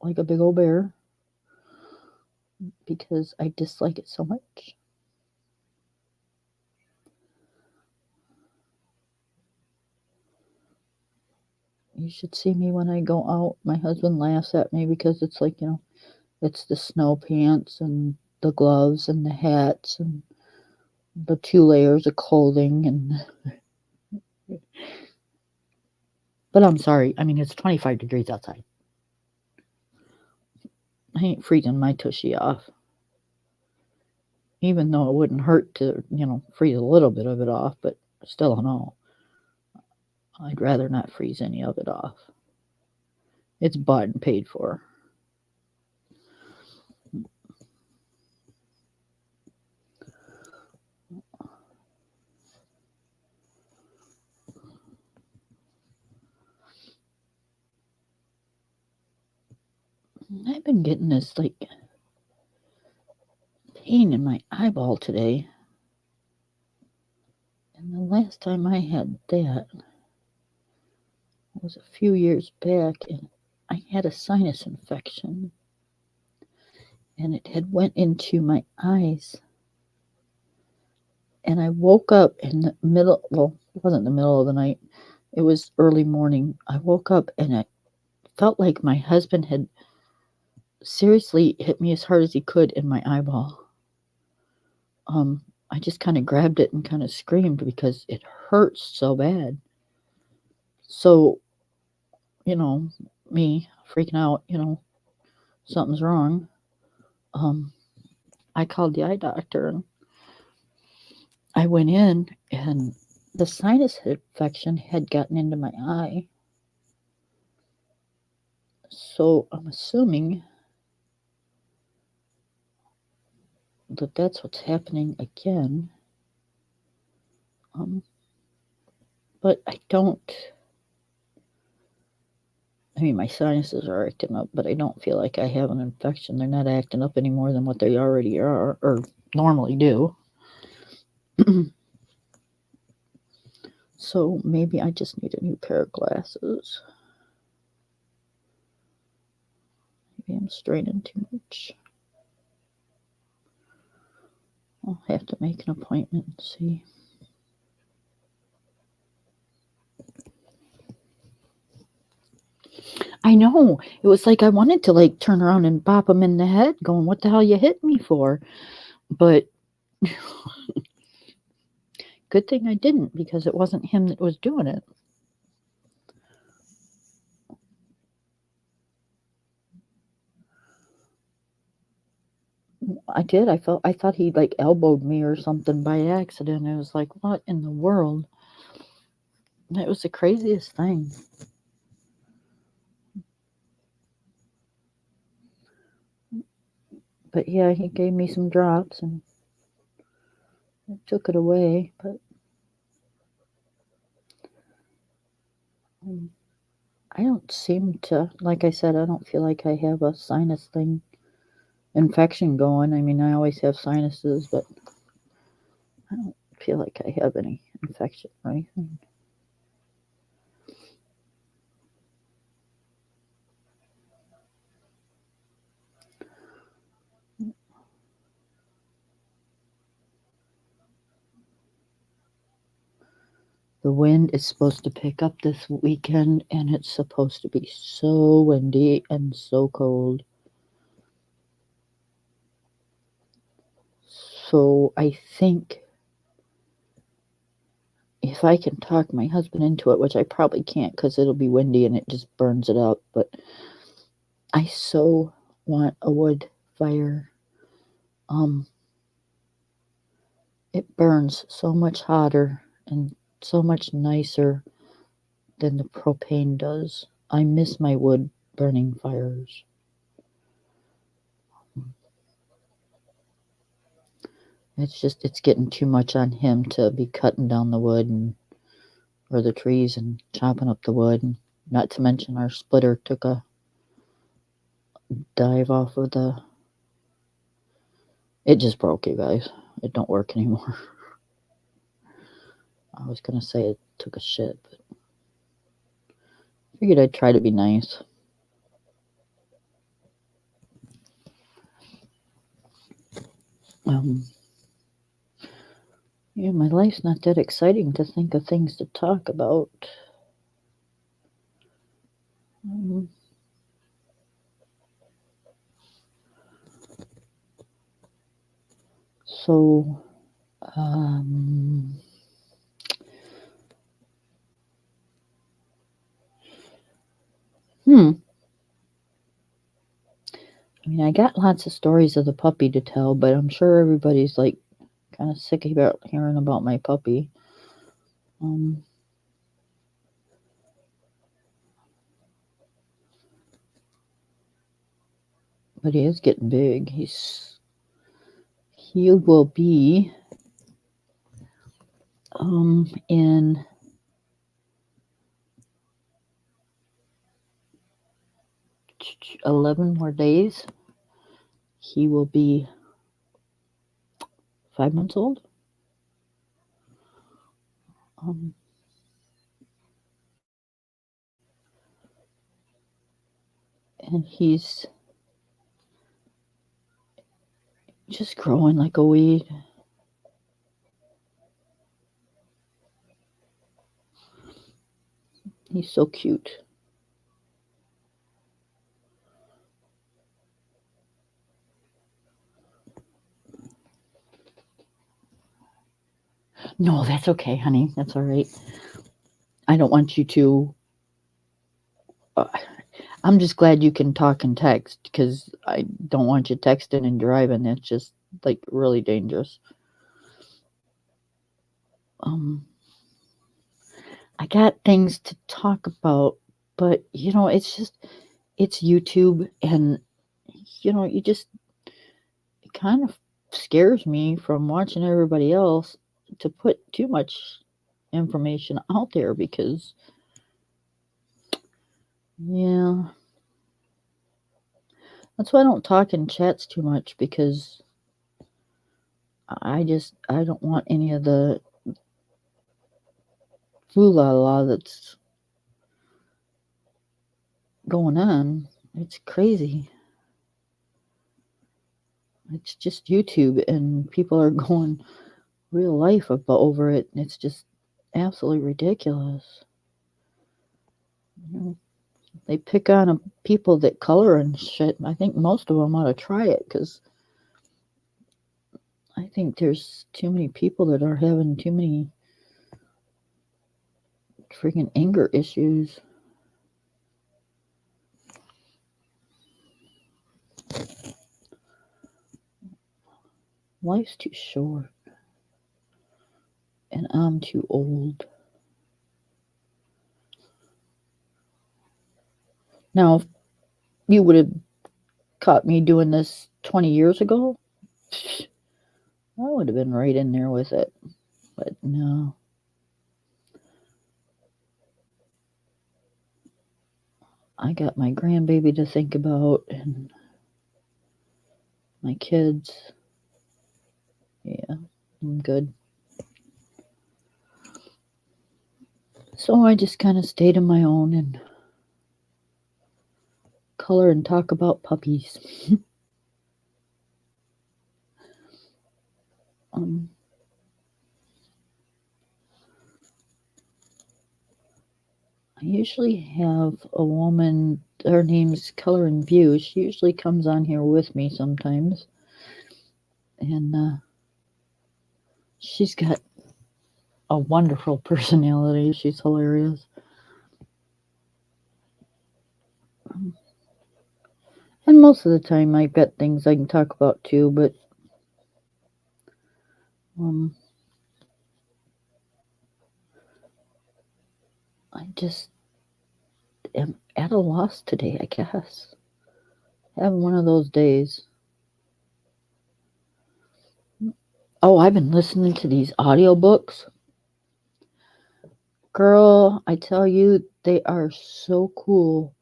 Speaker 1: like a big old bear because I dislike it so much. You should see me when I go out. My husband laughs at me because it's like, it's the snow pants and the gloves and the hats and the 2 layers of clothing but I'm sorry. I mean, it's 25 degrees outside. I ain't freezing my tushy off. Even though it wouldn't hurt to, freeze a little bit of it off, but still no. I'd rather not freeze any of it off. It's bought and paid for. I've been getting this like pain in my eyeball today. And the last time I had that was a few years back, and I had a sinus infection, and it had went into my eyes. And I woke up in the middle. Well, it wasn't the middle of the night. It was early morning. I woke up and it felt like my husband had seriously hit me as hard as he could in my eyeball. I just kind of grabbed it and kind of screamed because it hurts so bad. So, me freaking out, something's wrong. I called the eye doctor and I went in, and the sinus infection had gotten into my eye. So I'm assuming that that's what's happening again. But I don't. I mean, my sinuses are acting up, but I don't feel like I have an infection. They're not acting up any more than what they already are or normally do. So maybe I just need a new pair of glasses. Maybe I'm straining too much. I'll have to make an appointment and see. I know. It was like I wanted to like turn around and bop him in the head, going, "What the hell you hit me for?" But good thing I didn't, because it wasn't him that was doing it. I did. I thought he like elbowed me or something by accident. It was like, what in the world? It was the craziest thing. But yeah, he gave me some drops and took it away. But I don't seem to, like I said, I don't feel like I have a sinus infection going. I mean, I always have sinuses, but I don't feel like I have any infection or anything. The wind is supposed to pick up this weekend, and it's supposed to be so windy and so cold. So I think if I can talk my husband into it, which I probably can't because it'll be windy and it just burns it up, but I so want a wood fire. It burns so much hotter and so much nicer than the propane does. I miss my wood burning fires. It's getting too much on him to be cutting down the wood or the trees and chopping up the wood. And not to mention our splitter took a dive off of the. It just broke, you guys. It don't work anymore. I was gonna say it took a shit, but figured I'd try to be nice. Yeah, my life's not that exciting to think of things to talk about. So, I mean, I got lots of stories of the puppy to tell, but I'm sure everybody's like kind of sick about hearing about my puppy. But he is getting big. He will be in 11 more days. He will be 5 months old. And he's just growing like a weed. He's so cute. No, that's okay, honey. That's all right. I don't want you to. I'm just glad you can talk and text because I don't want you texting and driving. It's just like really dangerous. I got things to talk about, but it's YouTube, and it kind of scares me from watching everybody else to put too much information out there because, yeah, that's why I don't talk in chats too much because I don't want any of the foo-la-la that's going on. It's crazy. It's just YouTube, and people are going real life over it. It's just absolutely ridiculous. They pick on people that color and shit. I think most of them ought to try it because I think there's too many people that are having too many freaking anger issues. Life's too short, and I'm too old. Now, if you would have caught me doing this 20 years ago, I would have been right in there with it. But no. I got my grandbaby to think about and my kids. Yeah, I'm good. So I just kind of stayed on my own and color and talk about puppies. I usually have a woman, her name's Color and View. She usually comes on here with me sometimes. And she's got a wonderful personality. She's hilarious. And most of the time I've got things I can talk about too, but I just am at a loss today, I guess. Having one of those days. Oh, I've been listening to these audiobooks. Girl, I tell you, they are so cool.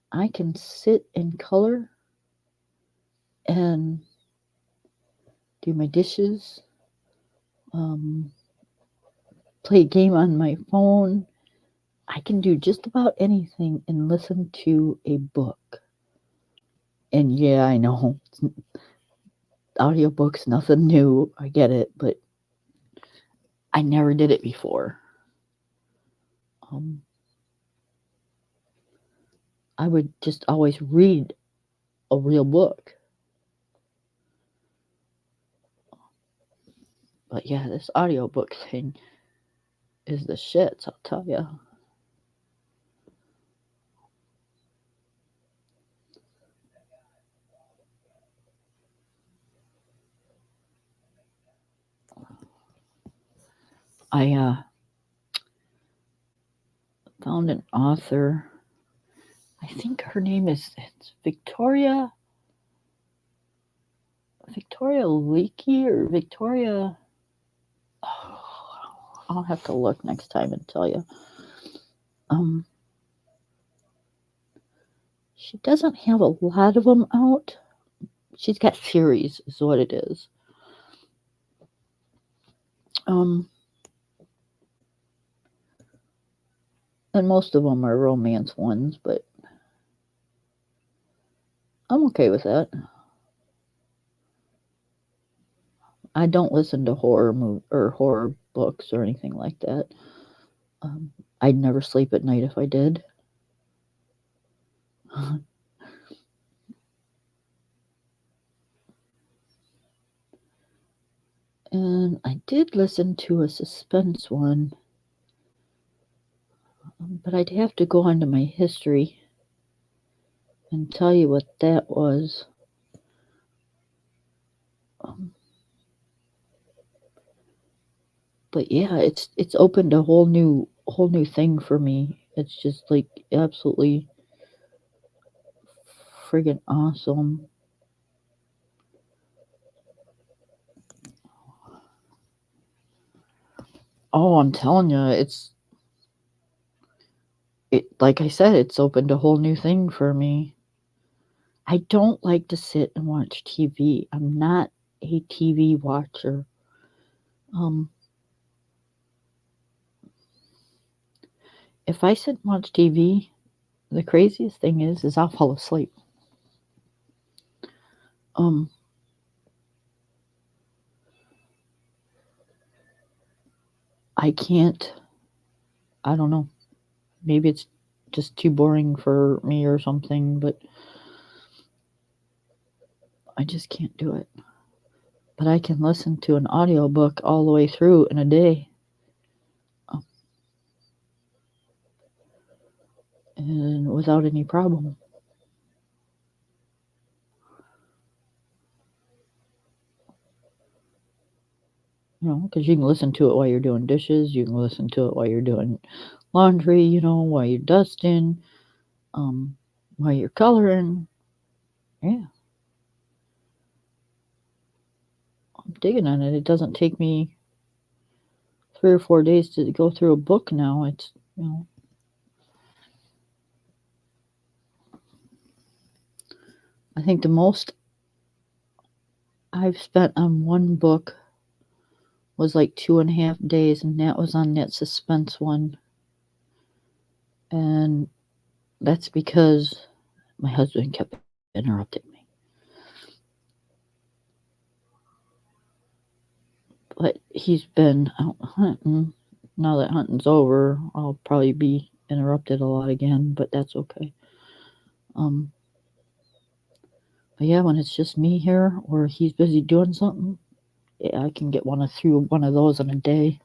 Speaker 1: I can sit and color and do my dishes, play a game on my phone. I can do just about anything and listen to a book. And yeah, I know audiobooks, nothing new. I get it, but I never did it before. I would just always read a real book. But yeah, this audiobook thing is the shits, I'll tell you. I found an author. I think her name is Victoria Leakey or Victoria. Oh, I'll have to look next time and tell you. She doesn't have a lot of them out. She's got series, is what it is. And most of them are romance ones, but I'm okay with that. I don't listen to horror books or anything like that. I'd never sleep at night if I did. And I did listen to a suspense one, but I'd have to go onto my history and tell you what that was. But yeah, it's opened a whole new thing for me. It's just like absolutely friggin' awesome. Oh, I'm telling you, like I said, it's opened a whole new thing for me. I don't like to sit and watch TV. I'm not a TV watcher. If I sit and watch TV, the craziest thing is I'll fall asleep. I can't. I don't know. Maybe it's just too boring for me or something, but I just can't do it. But I can listen to an audiobook all the way through in a day. And without any problem. You know, because you can listen to it while you're doing dishes, you can listen to it while you're doing laundry, you know, while you're dusting, while you're coloring. Yeah. I'm digging on it. It doesn't take me 3 or 4 days to go through a book now. It's, you know. I think the most I've spent on one book was like 2.5 days, and that was on that suspense one. And that's because my husband kept interrupting me. But he's been out hunting. Now that hunting's over, I'll probably be interrupted a lot again, but that's okay. But yeah, when it's just me here or he's busy doing something, yeah, I can get through one of those in a day.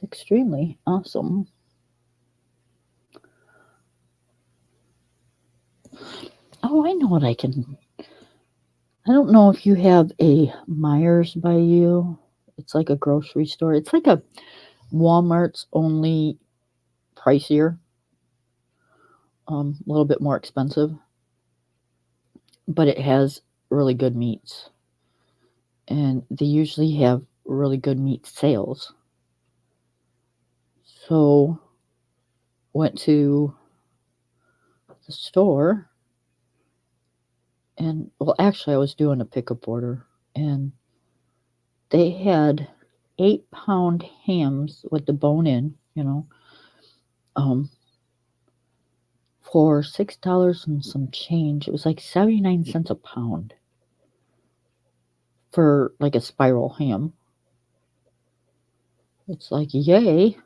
Speaker 1: extremely awesome. Oh, I know what I can. I don't know if you have a Myers by you. It's like a grocery store. It's like a Walmart's only pricier, a little bit more expensive, but it has really good meats. And they usually have really good meat sales. So went to the store and well actually I was doing a pickup order and they had 8-pound hams with the bone in, um, for $6 and some change. It was like 79 cents a pound for like a spiral ham. It's like yay.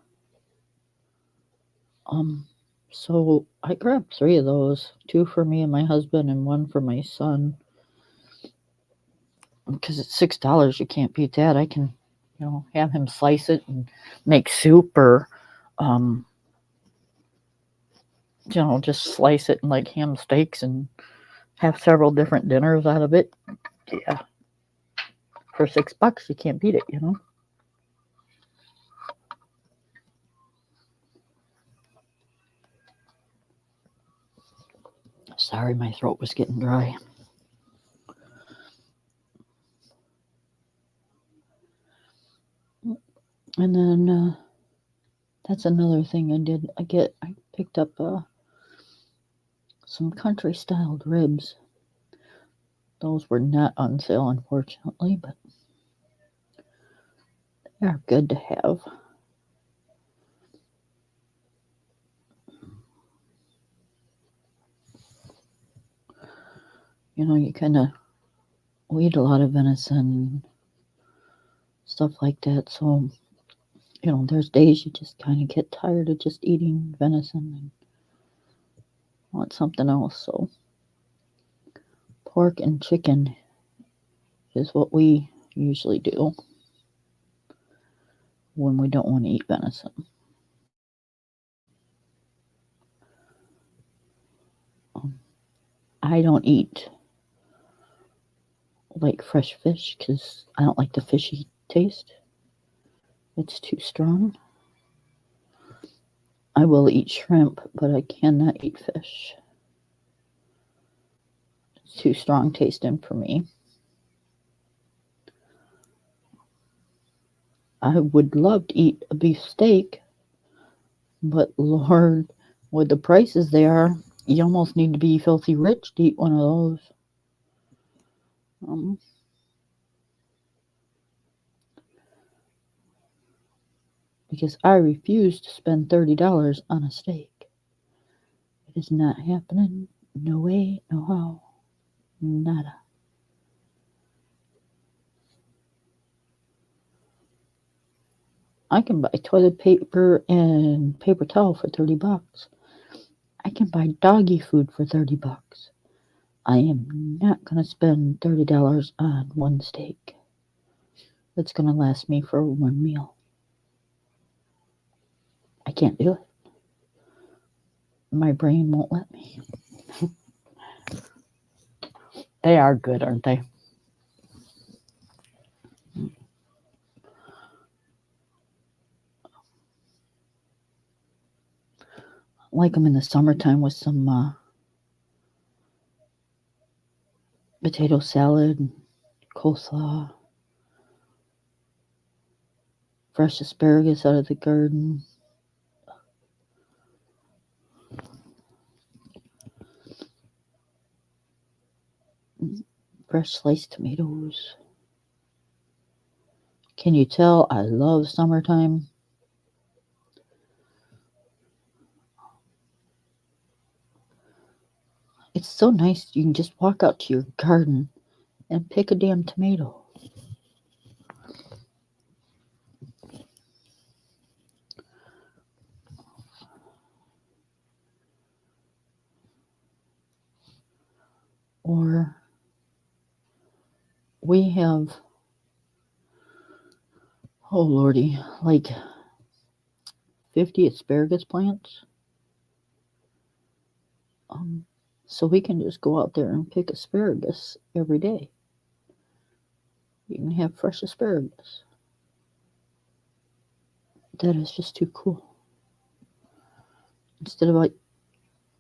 Speaker 1: Um, so I grabbed 3 of those, 2 for me and my husband and 1 for my son. Because it's $6, you can't beat that. I can, have him slice it and make soup or, um, just slice it in like ham steaks and have several different dinners out of it. Yeah, for $6, you can't beat it. Sorry, my throat was getting dry. And then that's another thing I did. I picked up some country styled ribs. Those were not on sale, unfortunately, but they're good to have. You kind of eat a lot of venison, stuff like that. So, there's days you just kind of get tired of just eating venison and want something else. So, pork and chicken is what we usually do when we don't want to eat venison. I don't eat like fresh fish because I don't like the fishy taste. It's too strong. I will eat shrimp, but I cannot eat fish. It's too strong tasting for me. I would love to eat a beef steak, but Lord, with the prices they are, you almost need to be filthy rich to eat one of those. Um, because I refuse to spend $30 on a steak. It is not happening. No way, no how. Nada. I can buy toilet paper and paper towel for $30. I can buy doggy food for $30. I am not going to spend $30 on one steak. That's going to last me for one meal. I can't do it. My brain won't let me. They are good, aren't they? Like them in the summertime with some potato salad, coleslaw, fresh asparagus out of the garden. Fresh sliced tomatoes. Can you tell I love summertime? It's so nice you can just walk out to your garden and pick a damn tomato. Or we have, oh lordy, like 50 asparagus plants. So we can just go out there and pick asparagus every day. You can have fresh asparagus. That is just too cool. Instead of like,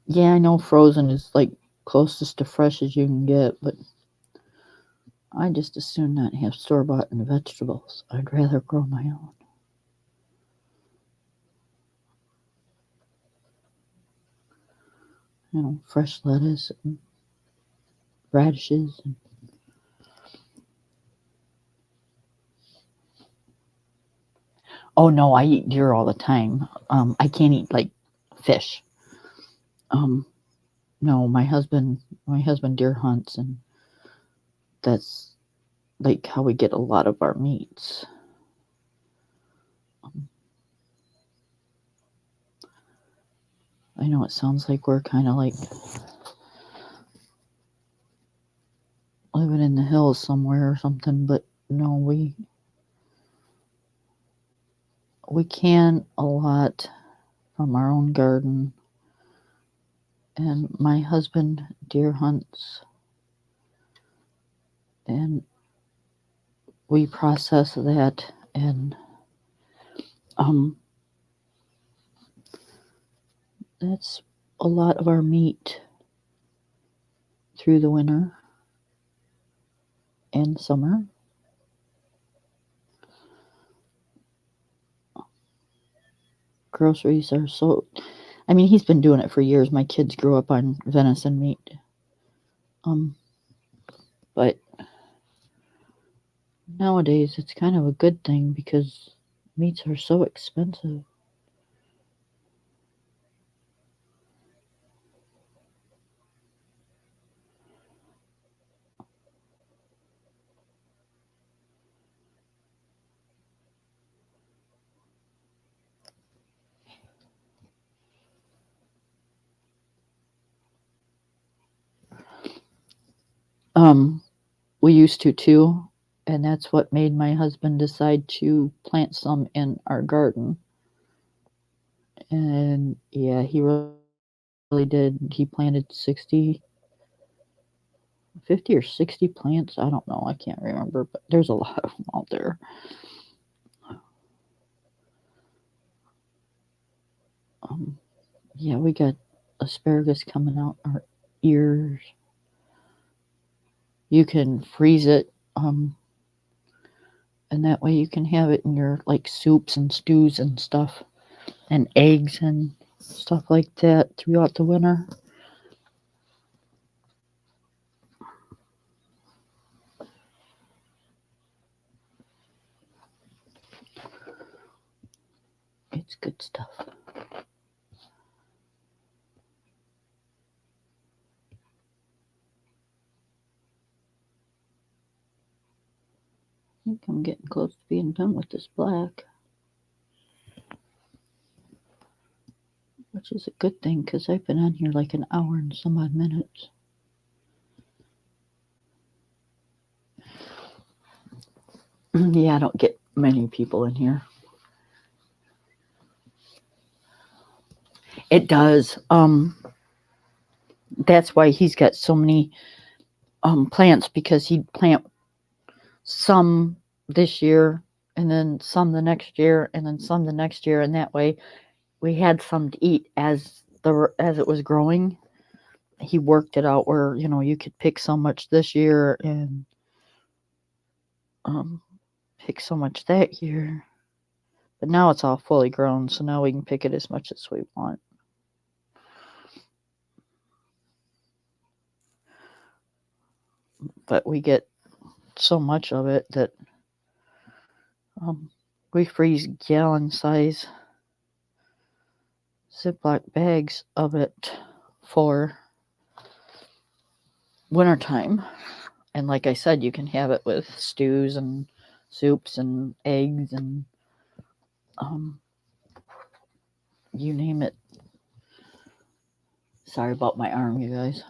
Speaker 1: yeah, I know frozen is like closest to fresh as you can get, but I just as soon not have store bought vegetables. I'd rather grow my own. Fresh lettuce and radishes. Oh no, I eat deer all the time. I can't eat like fish. Um, no, my husband deer hunts, and that's like how we get a lot of our meats. Um, I know it sounds like we're kind of like living in the hills somewhere or something, but no, we can a lot from our own garden. And my husband deer hunts, and we process that, and um, that's a lot of our meat through the winter and summer. Groceries are so. I mean, he's been doing it for years. My kids grew up on venison meat. Um, but nowadays it's kind of a good thing because meats are so expensive. Um, we used to too, and that's what made my husband decide to plant some in our garden. And yeah, he really did. He planted 50 or 60 plants. I don't know. I can't remember, but there's a lot of them out there. Um, yeah, we got asparagus coming out our ears. You can freeze it, and that way you can have it in your like soups and stews and stuff, and eggs and stuff like that throughout the winter. It's good stuff. I think I'm getting close to being done with this black, which is a good thing because I've been on here like an hour and some odd minutes. Yeah, I don't get many people in here. It does. That's why he's got so many plants, because he'd plant some this year and then some the next year and then some the next year, and that way we had some to eat as it was growing. He worked it out where you could pick so much this year and um, pick so much that year. But now it's all fully grown, so now we can pick it as much as we want. But we get so much of it that um, we freeze gallon size Ziploc bags of it for wintertime. And like I said, you can have it with stews and soups and eggs and um, you name it. Sorry about my arm, you guys.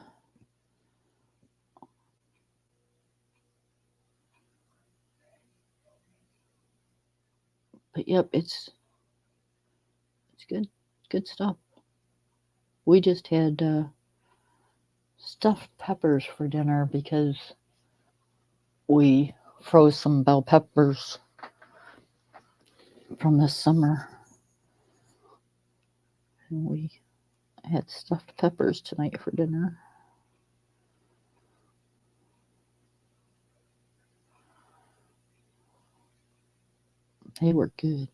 Speaker 1: But yep, it's good stuff. We just had stuffed peppers for dinner because we froze some bell peppers from this summer. And we had stuffed peppers tonight for dinner. They were good.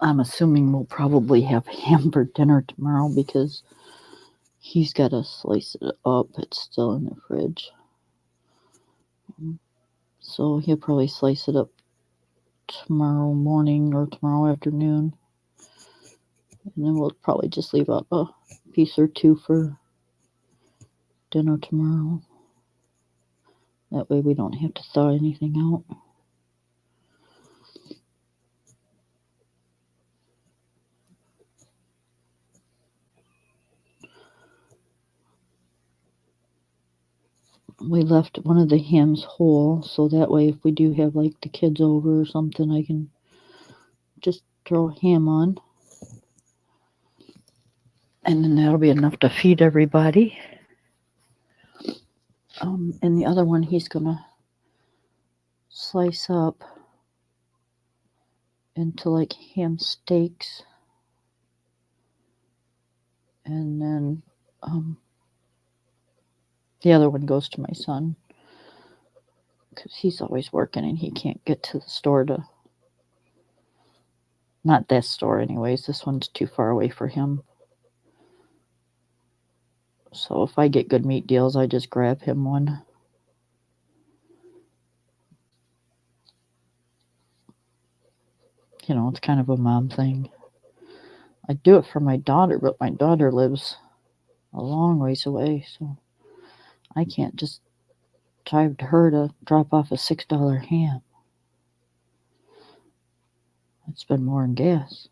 Speaker 1: I'm assuming we'll probably have ham for dinner tomorrow because he's got to slice it up. It's still in the fridge. So he'll probably slice it up tomorrow morning or tomorrow afternoon. And then we'll probably just leave up a piece or two for dinner tomorrow. That way we don't have to thaw anything out. We left one of the hams whole, so that way if we do have like the kids over or something, I can just throw a ham on. And then that'll be enough to feed everybody. And the other one he's gonna slice up into like ham steaks. And then the other one goes to my son because he's always working and he can't get to the store to. Not this store, anyways. This one's too far away for him. So if I get good meat deals, I just grab him one. You know, it's kind of a mom thing. I do it for my daughter, but my daughter lives a long ways away, so I can't just drive to her to drop off a $6 ham. I'd spend more in gas.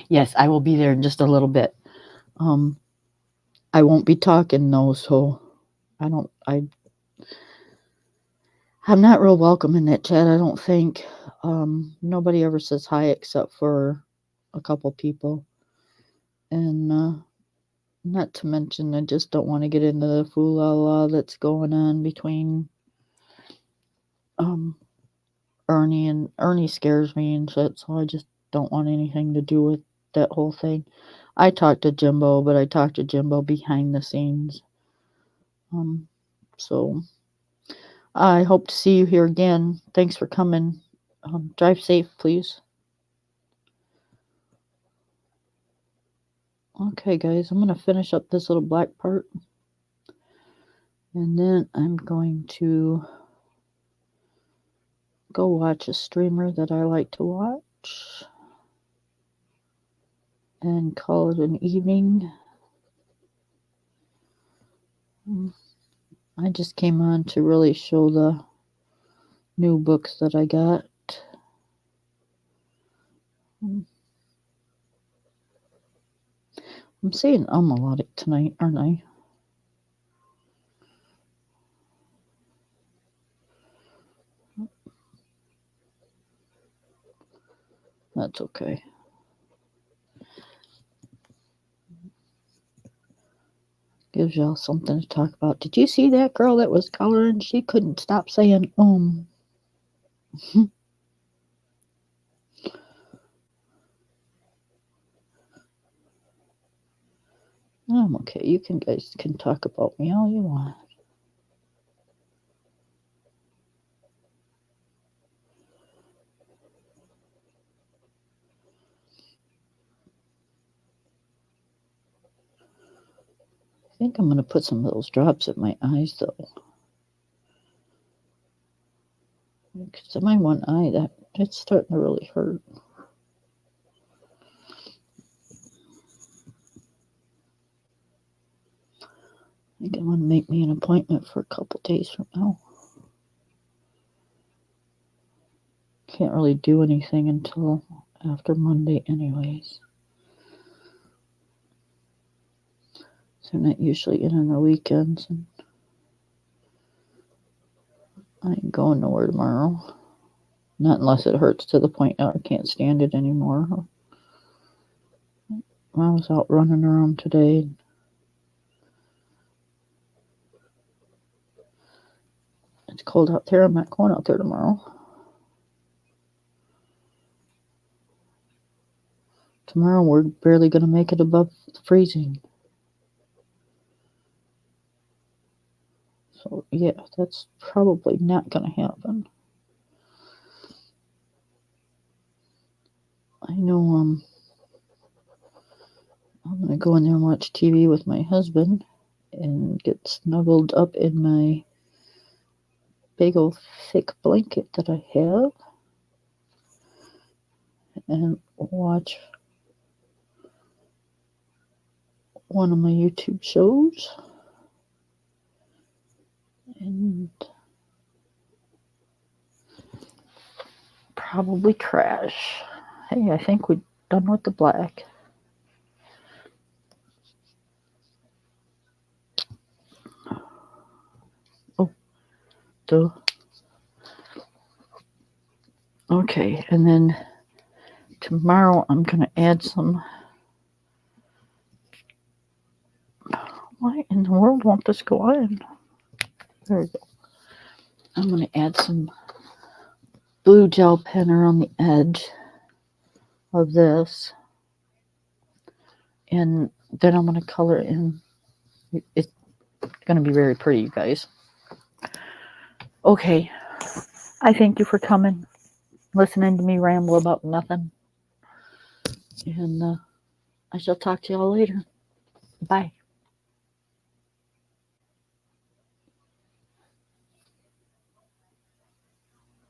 Speaker 1: Yes, I will be there in just a little bit. I won't be talking though, so I'm not real welcome in that chat, I don't think. Nobody ever says hi except for a couple people. And not to mention, I just don't want to get into the fool-la-la that's going on between Ernie, and Ernie scares me and shit, so I just don't want anything to do with that whole thing. I talked to Jimbo, but I talked to Jimbo behind the scenes. So I hope to see you here again. Thanks for coming. Drive safe, please. Okay, guys, I'm going to finish up this little black part. And then I'm going to go watch a streamer that I like to watch. And call it an evening. I just came on to really show the new books that I got. I'm saying a lot tonight, aren't I? That's okay. Gives y'all something to talk about. Did you see that girl that was coloring? She couldn't stop saying I'm okay. You guys can talk about me all you want. think I'm going to put some of those drops in my eyes, though. Because in my one eye, it's starting to really hurt. I think I want to make me an appointment for a couple days from now. Can't really do anything until after Monday anyways. So I'm not usually in on the weekends. And I ain't going nowhere tomorrow. Not unless it hurts to the point that I can't stand it anymore. I was out running around today. It's cold out there. I'm not going out there tomorrow. Tomorrow we're barely going to make it above freezing. So yeah, that's probably not going to happen. I know I'm going to go in there and watch TV with my husband and get snuggled up in my big old thick blanket that I have and watch one of my YouTube shows and probably crash. Hey, I think we're done with the black. Oh, duh. Okay, and then tomorrow I'm going to add some. Why in the world won't this go on? There we go. I'm going to add some blue gel pen around the edge of this. And then I'm going to color in. It's going to be very pretty, you guys. Okay. I thank you for coming, listening to me ramble about nothing. And I shall talk to y'all later. Bye.